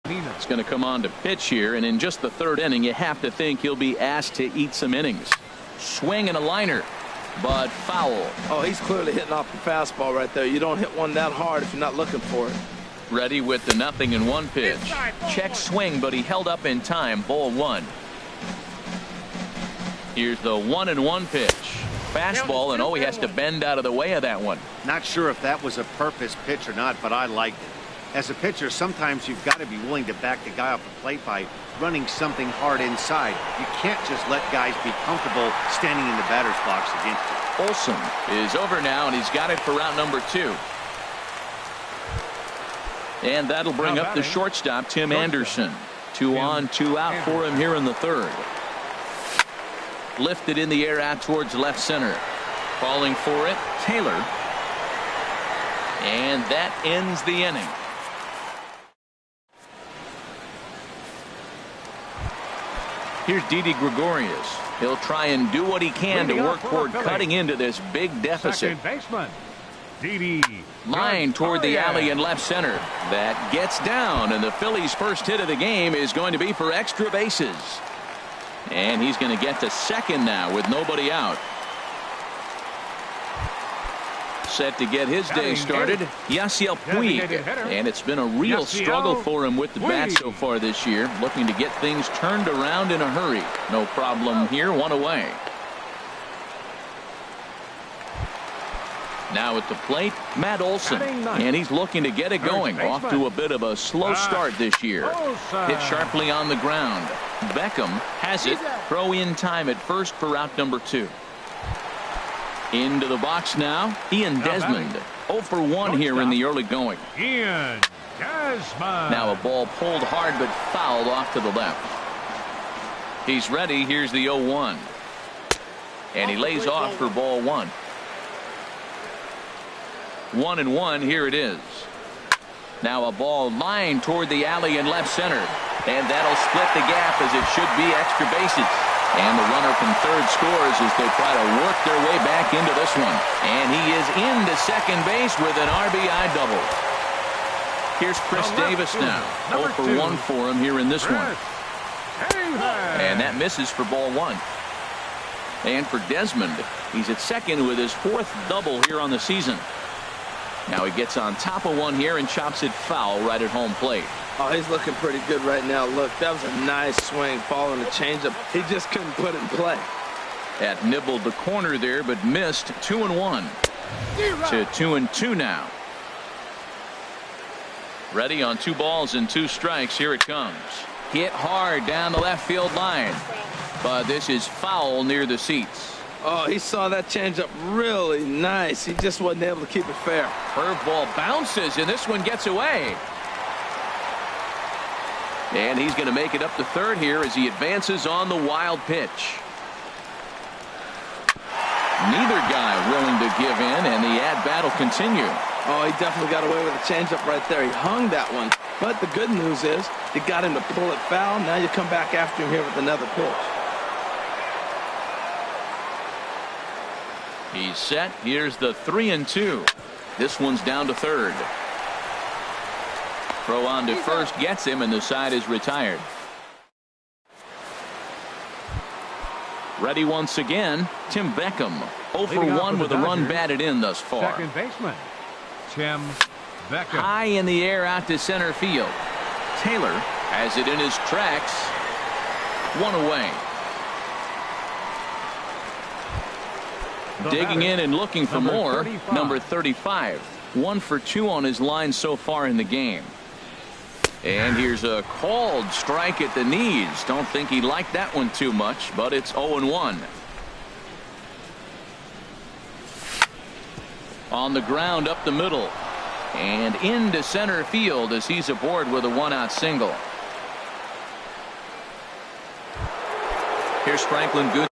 It's going to come on to pitch here, and in just the 3rd inning, you have to think he'll be asked to eat some innings. Swing and a liner, but foul. Oh, he's clearly hitting off the fastball right there. You don't hit one that hard if you're not looking for it. Ready with the 0-1 pitch. Check swing, but he held up in time. Ball 1. Here's the 1-1 pitch. Fastball, and he has to bend out of the way of that one. Not sure if that was a purpose pitch or not, but I liked it. As a pitcher, sometimes you've got to be willing to back the guy off the plate by running something hard inside. You can't just let guys be comfortable standing in the batter's box against you. Olson is over now, and he's got it for round number 2. And that'll bring up the shortstop, Tim Anderson. 2 on, 2 out for him here in the 3rd. Lifted in the air out towards left center. Falling for it, Taylor. And that ends the inning. Here's Didi Gregorius. He'll try and do what he can to work toward cutting into this big deficit. Second baseman, Didi. Line toward the alley in left center. That gets down, and the Phillies' first hit of the game is going to be for extra bases. And he's going to get to second now with nobody out. Set to get his day started, Yasiel Puig. And it's been a real struggle for him with the bat so far this year. Looking to get things turned around in a hurry. No problem here, 1 away. Now at the plate, Matt Olson. And he's looking to get it going. Off to a bit of a slow start this year. Hit sharply on the ground. Beckham has it. Throw in time at first for out number 2. Into the box now, Ian Desmond. 0 for 1 here in the early going. Ian Desmond. Now a ball pulled hard but fouled off to the left. He's ready. Here's the 0-1. And he lays off for ball 1. 1-1. Here it is. Now a ball lined toward the alley in left center. And that'll split the gap as it should be extra bases. And the runner from third scores as they try to work their way back into this one. And he is into second base with an RBI double. Here's Chris Davis now. 0 for 1 for him here in this one. And that misses for ball 1. And for Desmond, he's at second with his 4th double here on the season. Now he gets on top of one here and chops it foul right at home plate. Oh, he's looking pretty good right now. Look, that was a nice swing following the changeup. He just couldn't put it in play. That nibbled the corner there, but missed. 2-1 to 2-2 now. Ready on 2 balls and 2 strikes. Here it comes. Hit hard down the left field line, but this is foul near the seats. Oh, he saw that changeup really nice. He just wasn't able to keep it fair. Curveball bounces, and this one gets away. And he's going to make it up to third here as he advances on the wild pitch. Neither guy willing to give in, and the at-bat will continue. Oh, he definitely got away with a changeup right there. He hung that one. But the good news is you got him to pull it foul. Now you come back after him here with another pitch. He's set. Here's the 3-2. This one's down to third. Throw on to first gets him, and the side is retired. Ready once again, Tim Beckham. 0 for 1 with a run batted in thus far. Second baseman, Tim Beckham. High in the air out to center field. Taylor has it in his tracks. 1 away. Digging in and looking for more. Number 35. 1 for 2 on his line so far in the game. And here's a called strike at the knees. Don't think he liked that one too much, but it's 0-1. On the ground up the middle. And into center field as he's aboard with a 1-out single. Here's Franklin Good.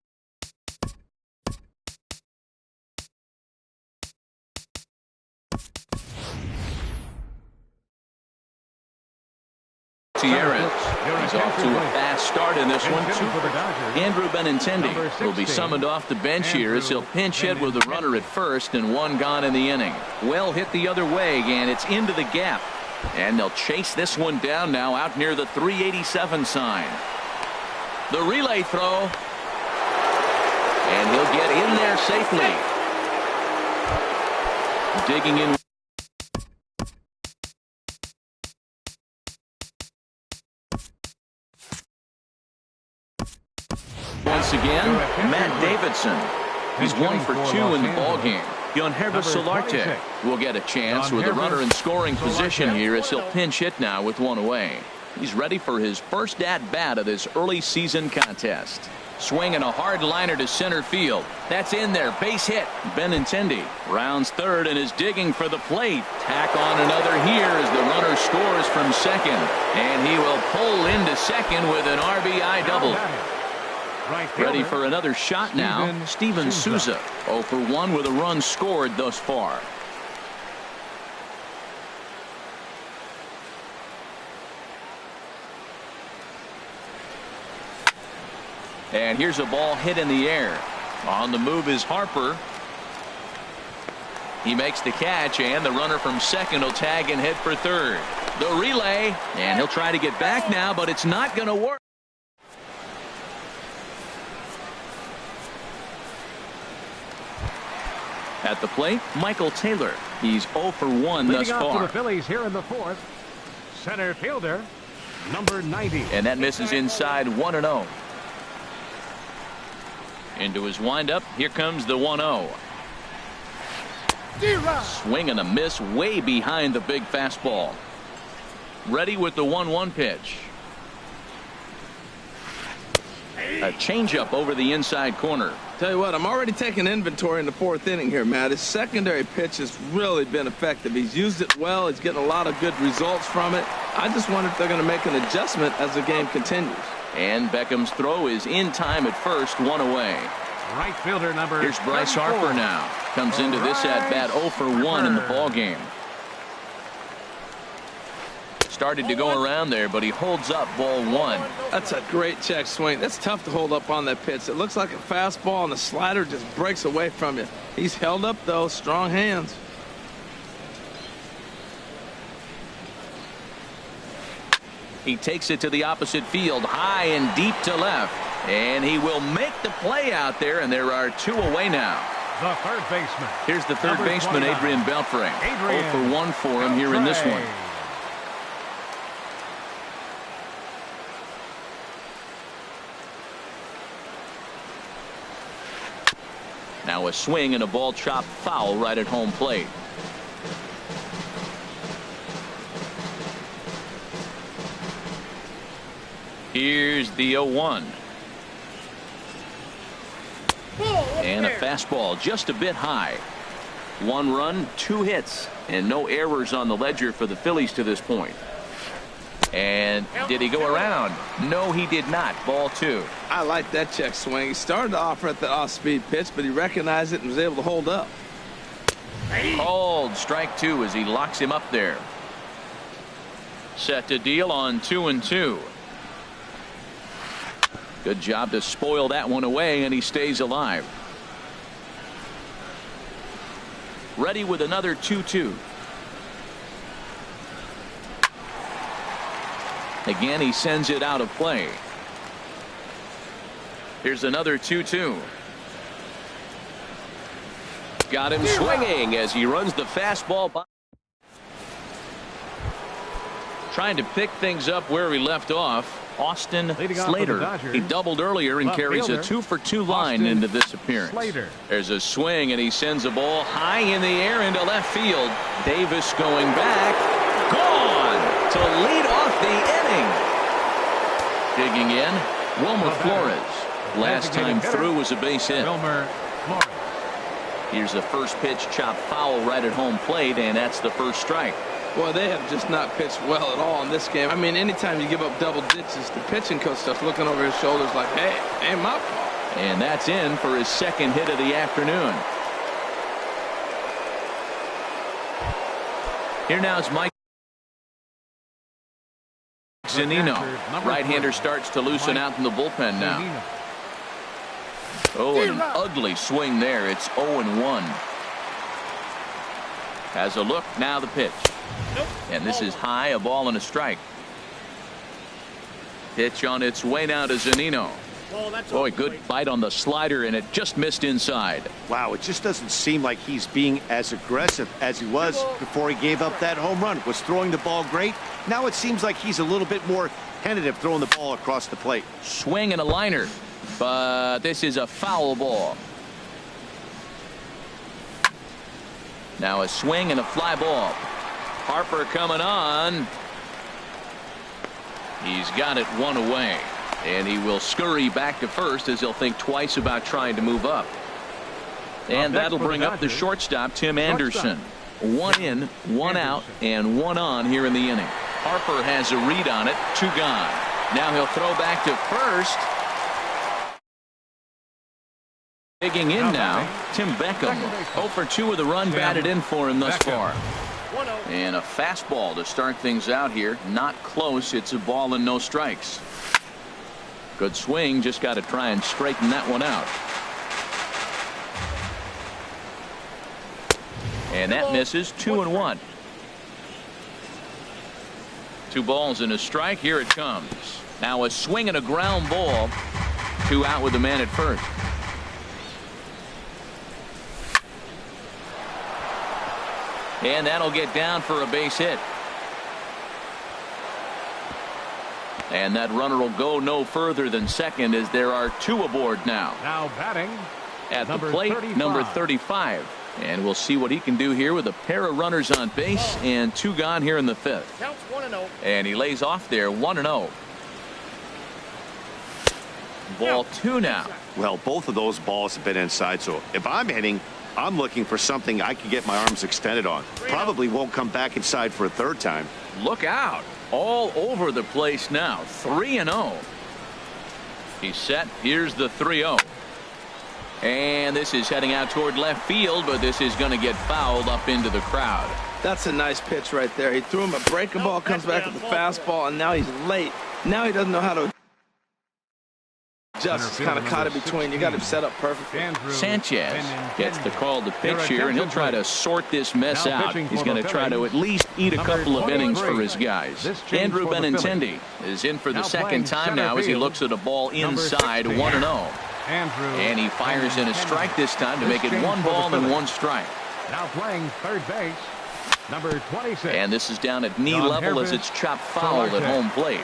He's off to a fast start in this one. Andrew Benintendi will be summoned off the bench here as he'll pinch hit with a runner at first and 1 gone in the inning. Well hit the other way, and it's into the gap. And they'll chase this one down now out near the 387 sign. The relay throw. And he'll get in there safely. Digging in. once again, Matt Davidson. He's 1 for 2 in the ballgame. Jon-Hervé Solarte will get a chance with a runner in scoring position here as he'll pinch hit now with one away. He's ready for his first at-bat of this early season contest. Swinging a hard liner to center field. That's in there. Base hit. Benintendi rounds third and is digging for the plate. Tack on another here as the runner scores from second. And he will pull into second with an RBI double. Ready for another shot now. Steven Souza 0 for 1 with a run scored thus far. And here's a ball hit in the air. On the move is Harper. He makes the catch, and the runner from second will tag and head for third. The relay, and he'll try to get back now, but it's not going to work. At the plate, Michael Taylor. He's 0 for 1 thus Leading off for far. the Phillies here in the fourth, center fielder, number 90. And that misses inside 1-0. Into his windup. Here comes the 1-0. Swing and a miss way behind the big fastball. Ready with the 1-1 pitch. A changeup over the inside corner. Tell you what, I'm already taking inventory in the fourth inning here, Matt. His secondary pitch has really been effective. He's used it well. He's getting a lot of good results from it. I just wonder if they're going to make an adjustment as the game continues. And Beckham's throw is in time at first, 1 away. Right fielder number. Here's Bryce 34. Harper now. Comes into this at bat 0 for 1 in the ball game. Started to go around there, but he holds up ball 1. That's a great check swing. That's tough to hold up on that pitch. It looks like a fastball, and the slider just breaks away from you. He's held up, though. Strong hands. He takes it to the opposite field, high and deep to left. And he will make the play out there, and there are 2 away now. The third baseman. Here's the third Number baseman, 29. Adrian Beltre. 0 Adrian for 1 for him here in this one. Now a swing and a ball chopped foul right at home plate. Here's the 0-1. And a fastball just a bit high. 1 run, 2 hits, and no errors on the ledger for the Phillies to this point. And did he go around? No, he did not. Ball 2. I like that check swing. He started to offer at the off-speed pitch, but he recognized it and was able to hold up. Called strike 2 as he locks him up there. Set to deal on 2-2. Good job to spoil that one away, and he stays alive. Ready with another 2-2. Again, he sends it out of play. Here's another 2-2. Got him swinging as he runs the fastball by. Trying to pick things up where he left off. Austin Slater. He doubled earlier and carries a 2 for 2 line into this appearance. There's a swing, and he sends a ball high in the air into left field. Davis going back. Gone to lead off the inning. Digging in, Wilmer Flores. Last time through was a base hit. Here's the first pitch chopped foul right at home plate, and that's the first strike. Boy, they have just not pitched well at all in this game. I mean, anytime you give up double digits, the pitching coach starts looking over his shoulders like, hey, ain't my fault. And that's in for his second hit of the afternoon. Here now is Mike Zunino. Right-hander starts to loosen out in the bullpen now. Oh, an ugly swing there. It's 0-1. Has a look. Now the pitch. And this is high, a ball and a strike. Pitch on its way now to Zunino. Boy, good bite on the slider, and it just missed inside. Wow, it just doesn't seem like he's being as aggressive as he was before he gave up that home run. Was throwing the ball great. Now it seems like he's a little bit more tentative throwing the ball across the plate. Swing and a liner. But this is a foul ball. Now a swing and a fly ball. Harper coming on. He's got it one away. And he will scurry back to first as he'll think twice about trying to move up. And that'll bring up the shortstop, Tim Anderson. One in, one out, and one on here in the inning. Harper has a read on it. Two gone. Now he'll throw back to first. Digging in now, Tim Beckham. 0 for 2 with a run batted in for him thus far. And a fastball to start things out here. Not close. It's a ball and no strikes. Good swing. Just got to try and straighten that one out. And that misses. 2-1. 2 balls and a strike. Here it comes. Now a swing and a ground ball. 2 out with the man at first. And that'll get down for a base hit. And that runner will go no further than second as there are 2 aboard now. Now batting at the plate, number 35. And we'll see what he can do here with a pair of runners on base and 2 gone here in the 5th. Counts 1-0. And he lays off there 1-0. Ball 2 now. Well, both of those balls have been inside, so if I'm hitting, I'm looking for something I can get my arms extended on. Probably won't come back inside for a 3rd time. Look out. All over the place now. 3-0. He's set. Here's the 3-0. And this is heading out toward left field, but this is going to get fouled up into the crowd. That's a nice pitch right there. He threw him a breaking ball, comes back with a fastball, and now he's late. Now he doesn't know how to adjust. He's kind of caught in between. You got him set up perfectly. Sanchez gets the call to pitch here, and he'll try to sort this mess out. He's going to try to at least eat a couple of innings for his guys. Andrew Benintendi is in for the second time now as he looks at a ball inside. 1-0. And he fires in a strike this time to make it 1 ball and 1 strike. Now playing third base, number 26. And this is down at knee level as it's chopped foul at home plate.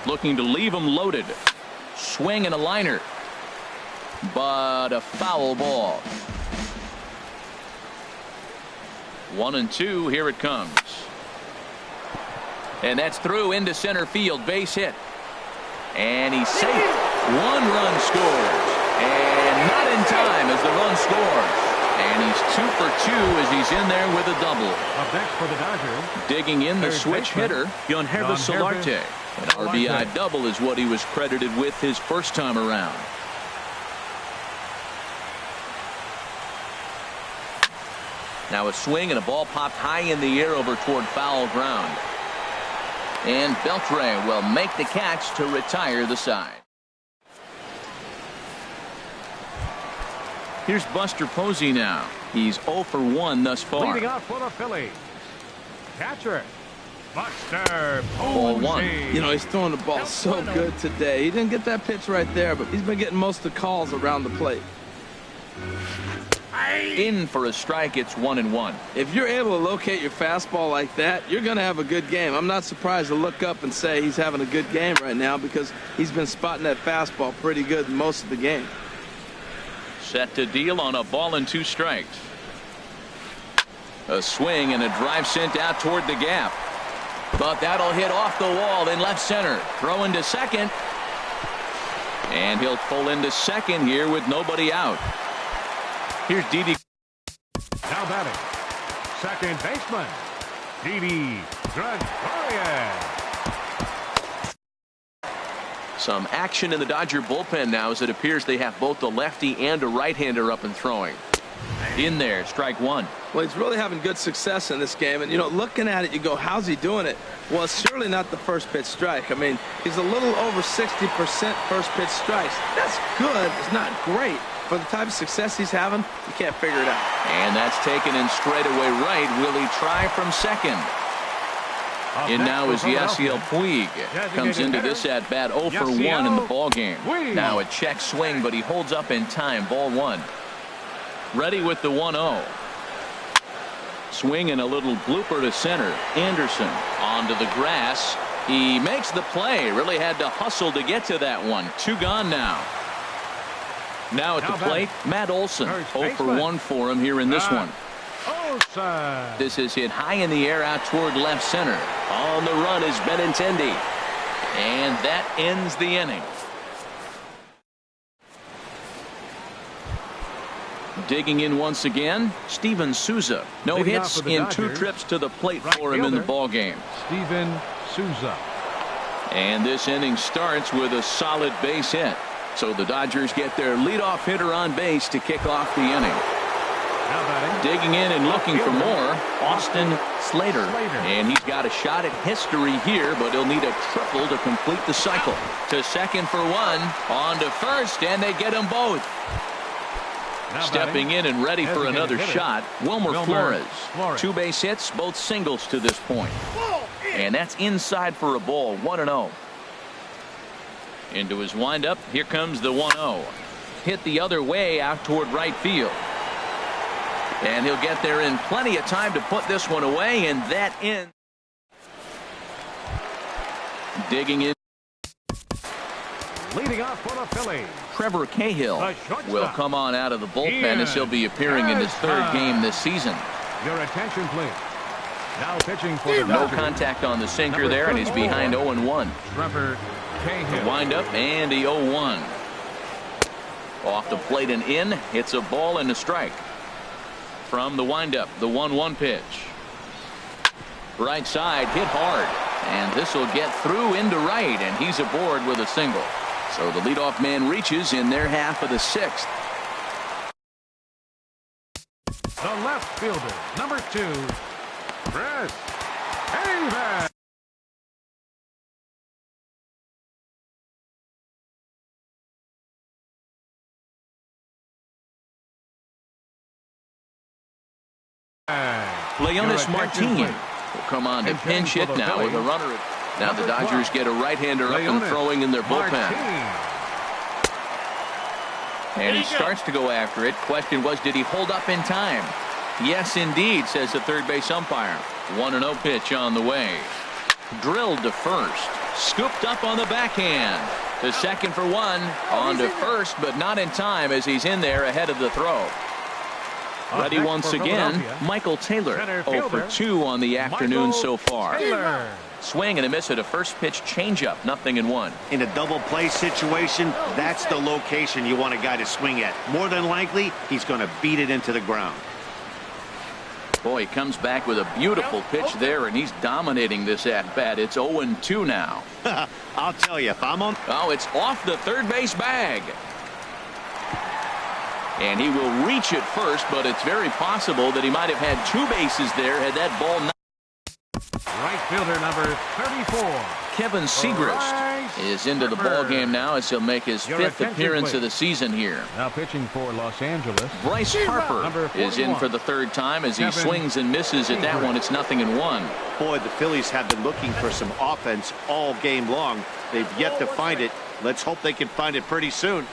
Looking to leave him loaded. Swing and a liner. But a foul ball. 1-2. Here it comes. And that's through into center field. Base hit. And he's safe. 1 run scores. And not in time as the run scores. And he's 2 for 2 as he's in there with a double. Up next for the Dodgers. Digging in the switch hitter, Yangervis Solarte. An RBI double is what he was credited with his first time around. Now a swing and a ball popped high in the air over toward foul ground. And Beltre will make the catch to retire the side. Here's Buster Posey now. He's 0 for 1 thus far. Leading off for the Phillies, catcher Buster Ball 1. You know, he's throwing the ball so good today. He didn't get that pitch right there, but he's been getting most of the calls around the plate. In for a strike. It's 1-1. If you're able to locate your fastball like that, you're going to have a good game. I'm not surprised to look up and say he's having a good game right now because he's been spotting that fastball pretty good most of the game. Set to deal on a ball and 2 strikes. A swing and a drive sent out toward the gap. But that'll hit off the wall in left center. Throw into second. And he'll pull into second here with nobody out. Here's Didi. Now batting, second baseman, Didi Gregorius. Some action in the Dodger bullpen now as it appears they have both the lefty and a right-hander up and throwing. In there, strike 1. Well, he's really having good success in this game. And, you know, looking at it, you go, how's he doing it? Well, it's surely not the first pitch strike. I mean, he's a little over 60% first pitch strikes. That's good. It's not great. For the type of success he's having, you can't figure it out. And that's taken in straightaway right. Will he try from second? In now is Yasiel Puig. Comes into this at bat 0 for 1 in the ball game. Now a check swing, but he holds up in time. Ball 1. Ready with the 1-0. Swing and a little blooper to center. Anderson onto the grass. He makes the play. Really had to hustle to get to that one. 2 gone now. Now at the plate, Matt Olson. 0 for 1 for him here in this one. This is hit high in the air out toward left center. On the run is Benintendi. And that ends the inning. Digging in once again, Steven Souza. No hits in 2 trips to the plate for him in the ball game. Steven Souza. And this inning starts with a solid base hit. So the Dodgers get their leadoff hitter on base to kick off the inning. Digging in and looking for more, Austin Slater. And he's got a shot at history here, but he'll need a triple to complete the cycle. To second for 1, on to first, and they get them both. Stepping in and ready for another shot, Wilmer Flores. 2 base hits, both singles to this point. And that's inside for a ball, 1-0. Into his windup, here comes the 1-0. Hit the other way out toward right field. And he'll get there in plenty of time to put this one away, and that ends. Digging in. Leading off for the Phillies, Trevor Cahill will come on out of the bullpen as he'll be appearing in his 3rd game this season. Your attention, please. Now pitching for the No contact on the sinker there, and he's behind 0-1. Trevor Cahill. Wind up and the 0-1. Off the plate and in. It's a ball and a strike. From the windup, the 1-1 pitch. Right side hit hard, and this will get through into right, and he's aboard with a single. So the leadoff man reaches in their half of the 6th. The left fielder, number 2, Chris Davis. Leonis Martin will come on to pinch hit now with a runner. Now the Dodgers get a right-hander up and throwing in their bullpen. And he starts to go after it. Question was, did he hold up in time? Yes, indeed, says the third base umpire. 1-0 pitch on the way. Drilled to first. Scooped up on the backhand. To second for 1. On to first, but not in time as he's in there ahead of the throw. Ready once again, Michael Taylor. 0 for 2 on the afternoon so far. Swing and a miss at a first pitch changeup. 0-1. In a double play situation, that's the location you want a guy to swing at. More than likely, he's going to beat it into the ground. Boy, he comes back with a beautiful pitch there, and he's dominating this at-bat. It's 0-2 now. I'll tell you, if I'm on... Oh, it's off the third base bag. And he will reach it first, but it's very possible that he might have had 2 bases there had that ball not. Right fielder number 34. Kevin Segrist is into the ball game now as he'll make his 5th appearance of the season here. Now pitching for Los Angeles, Bryce Harper is in for the 3rd time as he swings and misses at that one. It's 0-1. Boy, the Phillies have been looking for some offense all game long. They've yet to find it. Let's hope they can find it pretty soon.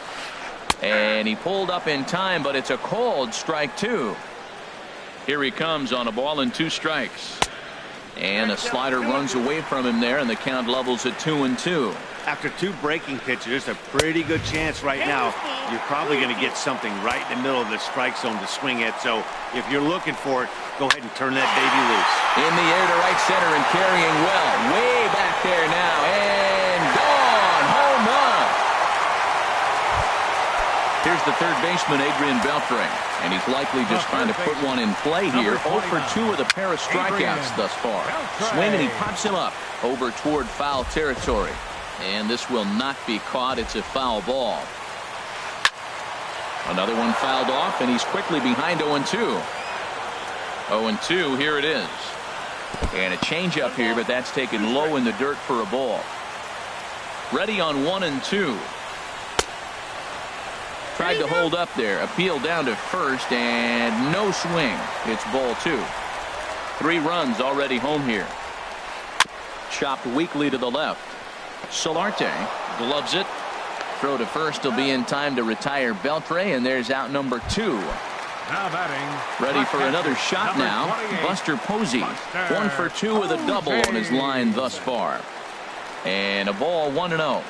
And he pulled up in time, but it's a called strike 2. Here he comes on a ball and 2 strikes. And a slider runs away from him there, and the count levels at 2-2. After 2 breaking pitches, there's a pretty good chance right now you're probably going to get something right in the middle of the strike zone to swing at. So if you're looking for it, go ahead and turn that baby loose. In the air to right center and carrying well. Way back there now. And gone. Home run. Here's the third baseman, Adrian Beltre. And he's likely just trying to put one in play here. 0 for 2 with a pair of strikeouts thus far. Swing and he pops him up over toward foul territory. And this will not be caught. It's a foul ball. Another one fouled off, and he's quickly behind 0-2. 0-2, here it is. And a changeup here, but that's taken low in the dirt for a ball. Ready on 1-2. Tried to hold up there. Appeal down to first, and no swing. It's ball 2. 3 runs already home here. Chopped weakly to the left. Solarte gloves it. Throw to first will be in time to retire Beltre, and there's out number 2. Now batting. Ready for another shot now. Buster Posey. 1 for 2 with a double on his line thus far. And a ball 1-0.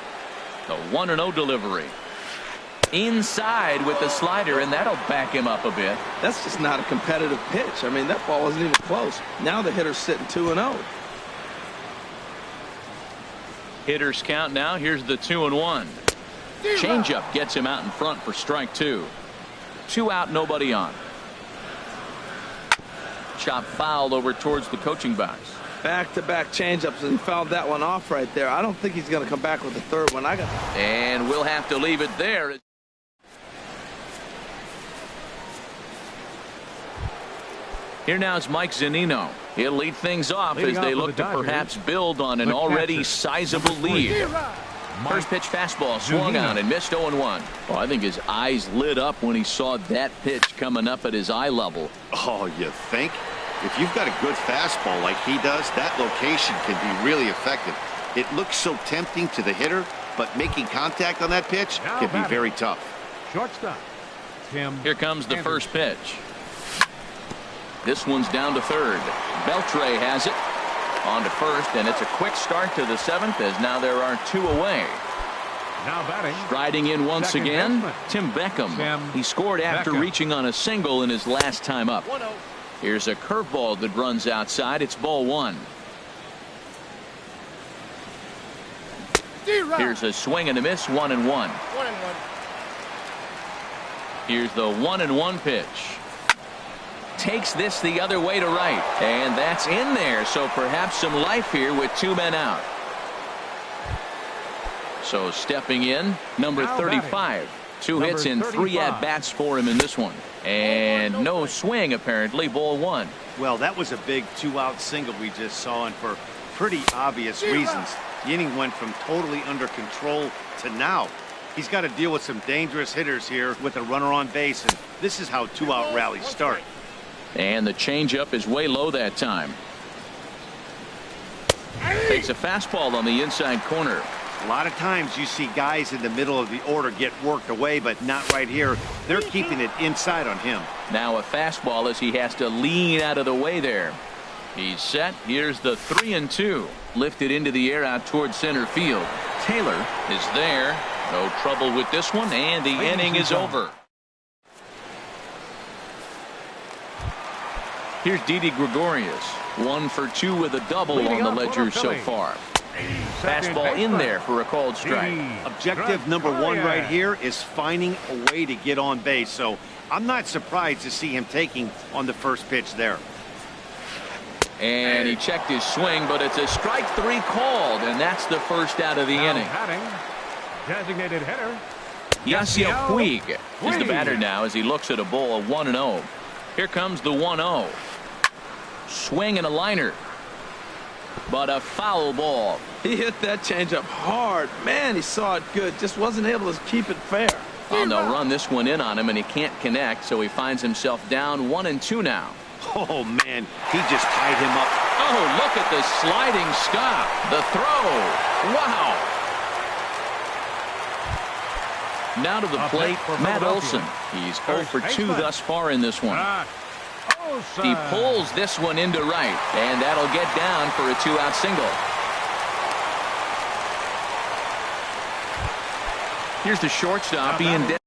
The 1-0 delivery. Inside with the slider, and that'll back him up a bit. That's just not a competitive pitch. I mean, that ball wasn't even close. Now the hitter's sitting 2-0. Hitters count now. Here's the 2-1. Changeup gets him out in front for strike 2. 2 out, nobody on. Chop fouled over towards the coaching box. Back-to-back changeups, and he fouled that one off right there. I don't think he's going to come back with the third one. And we'll have to leave it there. Here now is Mike Zunino. He'll lead things off as they look to perhaps build on an already sizable lead. First pitch fastball swung on and missed 0-1. Well, I think his eyes lit up when he saw that pitch coming up at his eye level. Oh, you think? If you've got a good fastball like he does, that location can be really effective. It looks so tempting to the hitter, but making contact on that pitch can be very tough. Shortstop. Here comes the first pitch. This one's down to third. Beltre has it. On to first, and it's a quick start to the 7th as now there are 2 away. Now batting. Striding in once again, Tim Beckham. He scored after reaching on a single in his last time up. Here's a curveball that runs outside. It's ball 1. Here's a swing and a miss, 1-1. Here's the 1-1 pitch. Takes this the other way to right, and that's in there, so perhaps some life here with 2 men out. So stepping in, number 35. 2 hits in 3 at-bats for him in this one. And no swing, apparently, ball 1. Well, that was a big 2-out single we just saw, and for pretty obvious reasons. The inning went from totally under control to now. He's got to deal with some dangerous hitters here with a runner on base, and this is how 2-out rallies start. And the changeup is way low that time. Takes a fastball on the inside corner. A lot of times you see guys in the middle of the order get worked away, but not right here. They're keeping it inside on him. Now a fastball as he has to lean out of the way there. He's set. Here's the 3-2. Lifted into the air out towards center field. Taylor is there. No trouble with this one, and the inning is over. Here's Didi Gregorius. 1 for 2 with a double on the ledger so far. Fastball in there for a called strike. Objective number 1 right here is finding a way to get on base. So I'm not surprised to see him taking on the first pitch there. And he checked his swing, but it's a strike 3 called, and that's the first out of the inning. Designated hitter. Yasiel Puig is the batter now as he looks at a ball 1-0. Here comes the 1-0. Swing and a liner. But a foul ball. He hit that changeup hard. Man, he saw it good. Just wasn't able to keep it fair. And they'll run this one in on him, and he can't connect, so he finds himself down 1-2 now. Oh, man, he just tied him up. Oh, look at the sliding stop. The throw. Wow. Now to the plate, Matt Olson. He's 0 for 2 thus far in this one. He pulls this one into right, and that'll get down for a 2-out single. Here's the shortstop, Ian.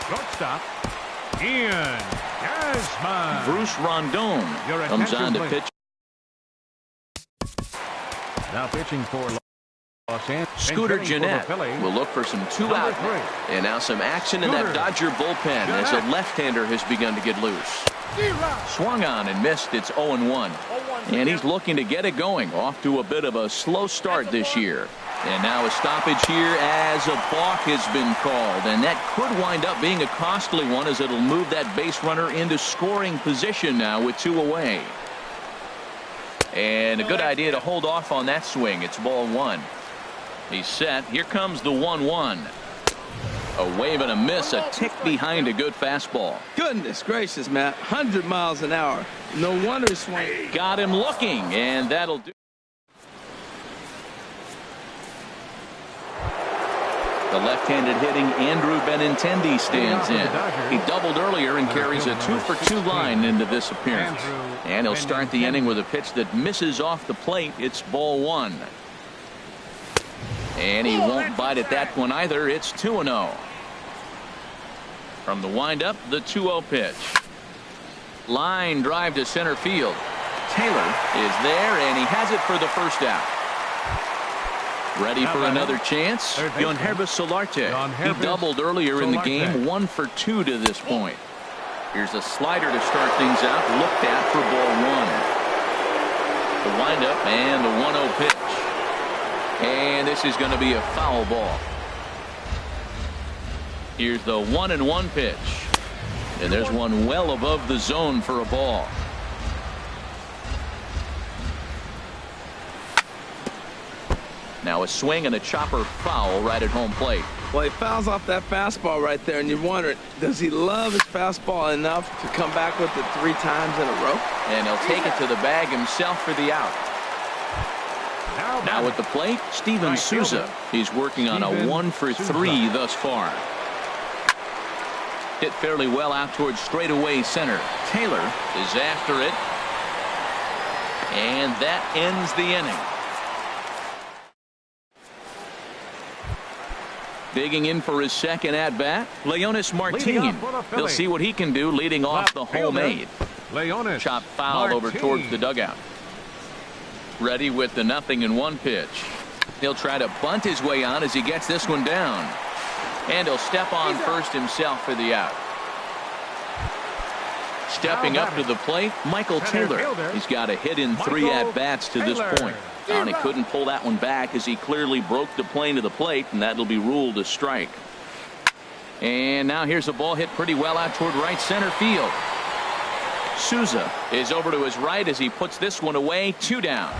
Shortstop, Ian Desmond. Bruce Rondon comes on to pitch. Now pitching for Los Angeles. Scooter Gennett will look for some 2-out. And now some action in that Dodger bullpen as a left-hander has begun to get loose. Swung on and missed. It's 0-1. And he's looking to get it going. Off to a bit of a slow start this year. And now a stoppage here as a balk has been called. And that could wind up being a costly one as it'll move that base runner into scoring position now with 2 away. And a good idea to hold off on that swing. It's ball 1. He's set. Here comes the 1-1. A wave and a miss, a tick behind a good fastball. Goodness gracious, Matt. 100 miles an hour. No wonder he swung. Got him looking, and that'll do. The left-handed hitting Andrew Benintendi stands in. He doubled earlier and carries a 2 for 2 line into this appearance. And he'll start the inning with a pitch that misses off the plate. It's ball 1. And he won't bite at that one either. It's 2-0. From the windup, the 2-0 pitch. Line drive to center field. Taylor is there, and he has it for the first out. Ready for another chance? Yohannes Solarte. He doubled earlier in the game, 1 for 2 to this point. Here's a slider to start things out, looked at for ball 1. The windup and the 1-0 pitch. And this is going to be a foul ball. Here's the 1-1 pitch. And there's one well above the zone for a ball. Now a swing and a chopper foul right at home plate. Well, he fouls off that fastball right there, and you're wondering, does he love his fastball enough to come back with it 3 times in a row? And he'll take it to the bag himself for the out. Now at the plate, Steven Souza. He's working on a 1 for 3 thus far. Hit fairly well out towards straightaway center. Taylor is after it. And that ends the inning. Digging in for his second at-bat, Leonys Martin. He'll see what he can do leading off the homemade. Chop foul over towards the dugout. Ready with the 0-1 pitch. He'll try to bunt his way on as he gets this one down. And he'll step on first himself for the out. Stepping up to the plate, Michael Taylor. He's got a hit in 3 at-bats to this point. And he couldn't pull that one back as he clearly broke the plane to the plate, and that'll be ruled a strike. And now here's a ball hit pretty well out toward right center field. Souza is over to his right as he puts this one away. 2 down.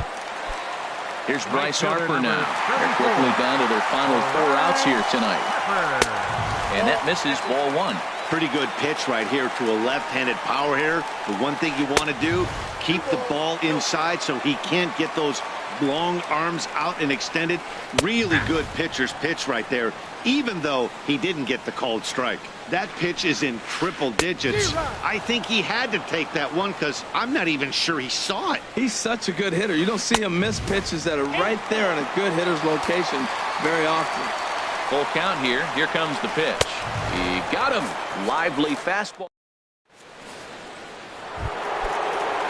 Here's Bryce Harper now. They're quickly down to their final 4 outs here tonight. And that misses ball 1. Pretty good pitch right here to a left-handed power hitter. The one thing you want to do, keep the ball inside so he can't get those long arms out and extended. Really good pitcher's pitch right there, even though he didn't get the called strike. That pitch is in triple digits. I think he had to take that one because I'm not even sure he saw it. He's such a good hitter. You don't see him miss pitches that are right there in a good hitter's location very often. Full count here. Here comes the pitch. He got him. Lively fastball.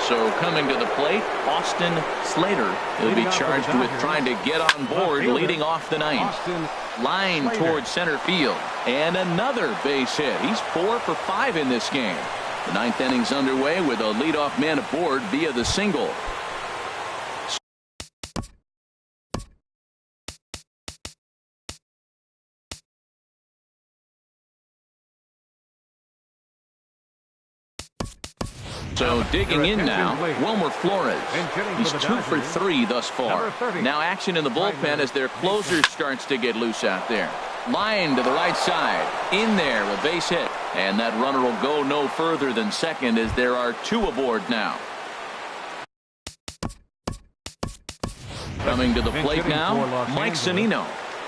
So coming to the plate, Austin Slater. He'll be charged with trying to get on board leading off the 9th. Line towards center field. And another base hit. He's 4 for 5 in this game. The 9th inning's underway with a leadoff man aboard via the single. So digging in now, Wilmer Flores. He's 2 for 3 thus far. Now action in the bullpen as their closer starts to get loose out there. Line to the right side. In there, a base hit. And that runner will go no further than second as there are 2 aboard now. Coming to the plate now, Mike Zunino.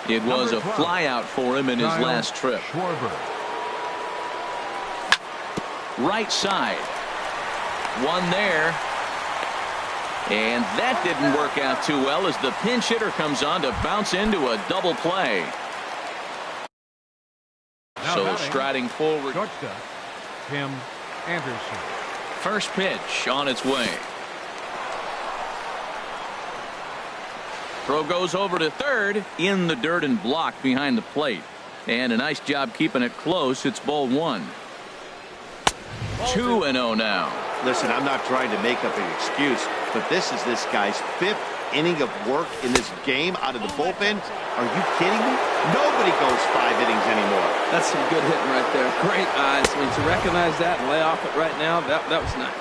It was a flyout for him in his last trip. Right side. One there. And that didn't work out too well as the pinch hitter comes on to bounce into a double play. So striding forward. Tim Anderson. First pitch on its way. Throw goes over to third, in the dirt and blocked behind the plate. And a nice job keeping it close. It's ball 1. 2-0 now. Listen, I'm not trying to make up an excuse, but this is this guy's 5th inning of work in this game out of the bullpen. Are you kidding me? Nobody goes 5 innings anymore. That's some good hitting right there. Great eyes. I mean, to recognize that and lay off it right now, that was nice.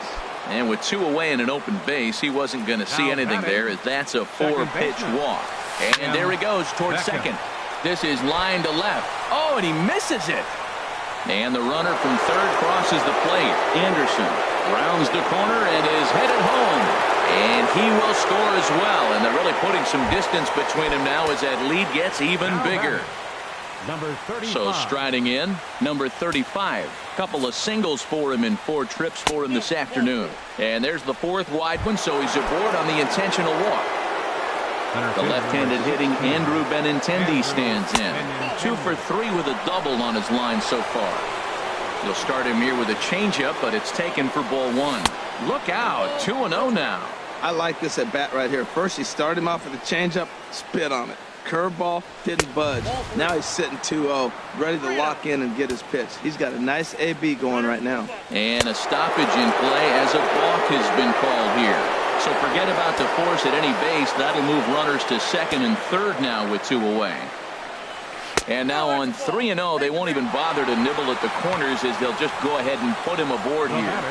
And with 2 away and an open base, he wasn't going to see anything there as that's a 4-pitch walk. And there he goes towards second. This is line to left. Oh, and he misses it. And the runner from third crosses the plate. Anderson rounds the corner and is headed home. And he will score as well. And they're really putting some distance between him now as that lead gets even bigger. Number 35. So striding in, number 35. Couple of singles for him in 4 trips for him this afternoon. And there's the 4th wide one, so he's aboard on the intentional walk. The left-handed hitting Andrew Benintendi stands in. 2 for 3 with a double on his line so far. You'll start him here with a changeup, but it's taken for ball 1. Look out, 2-0 now. I like this at bat right here. First, he started him off with a changeup, spit on it. Curveball, didn't budge. Now he's sitting 2-0, ready to lock in and get his pitch. He's got a nice AB going right now. And a stoppage in play as a balk has been called here. So forget about the force at any base. That'll move runners to second and third now with 2 away. And now on 3-0, they won't even bother to nibble at the corners as they'll just go ahead and put him aboard here.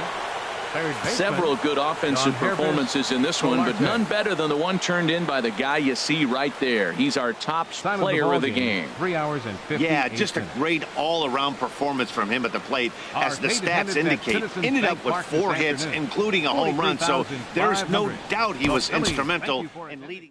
Several good offensive performances in this one, but none better than the one turned in by the guy you see right there. He's our top player of the game. 3 hours and 58 Yeah, just a great all-around performance from him at the plate. As the stats indicate, ended up with 4 hits, including a home run, so there's no doubt he was instrumental in leading.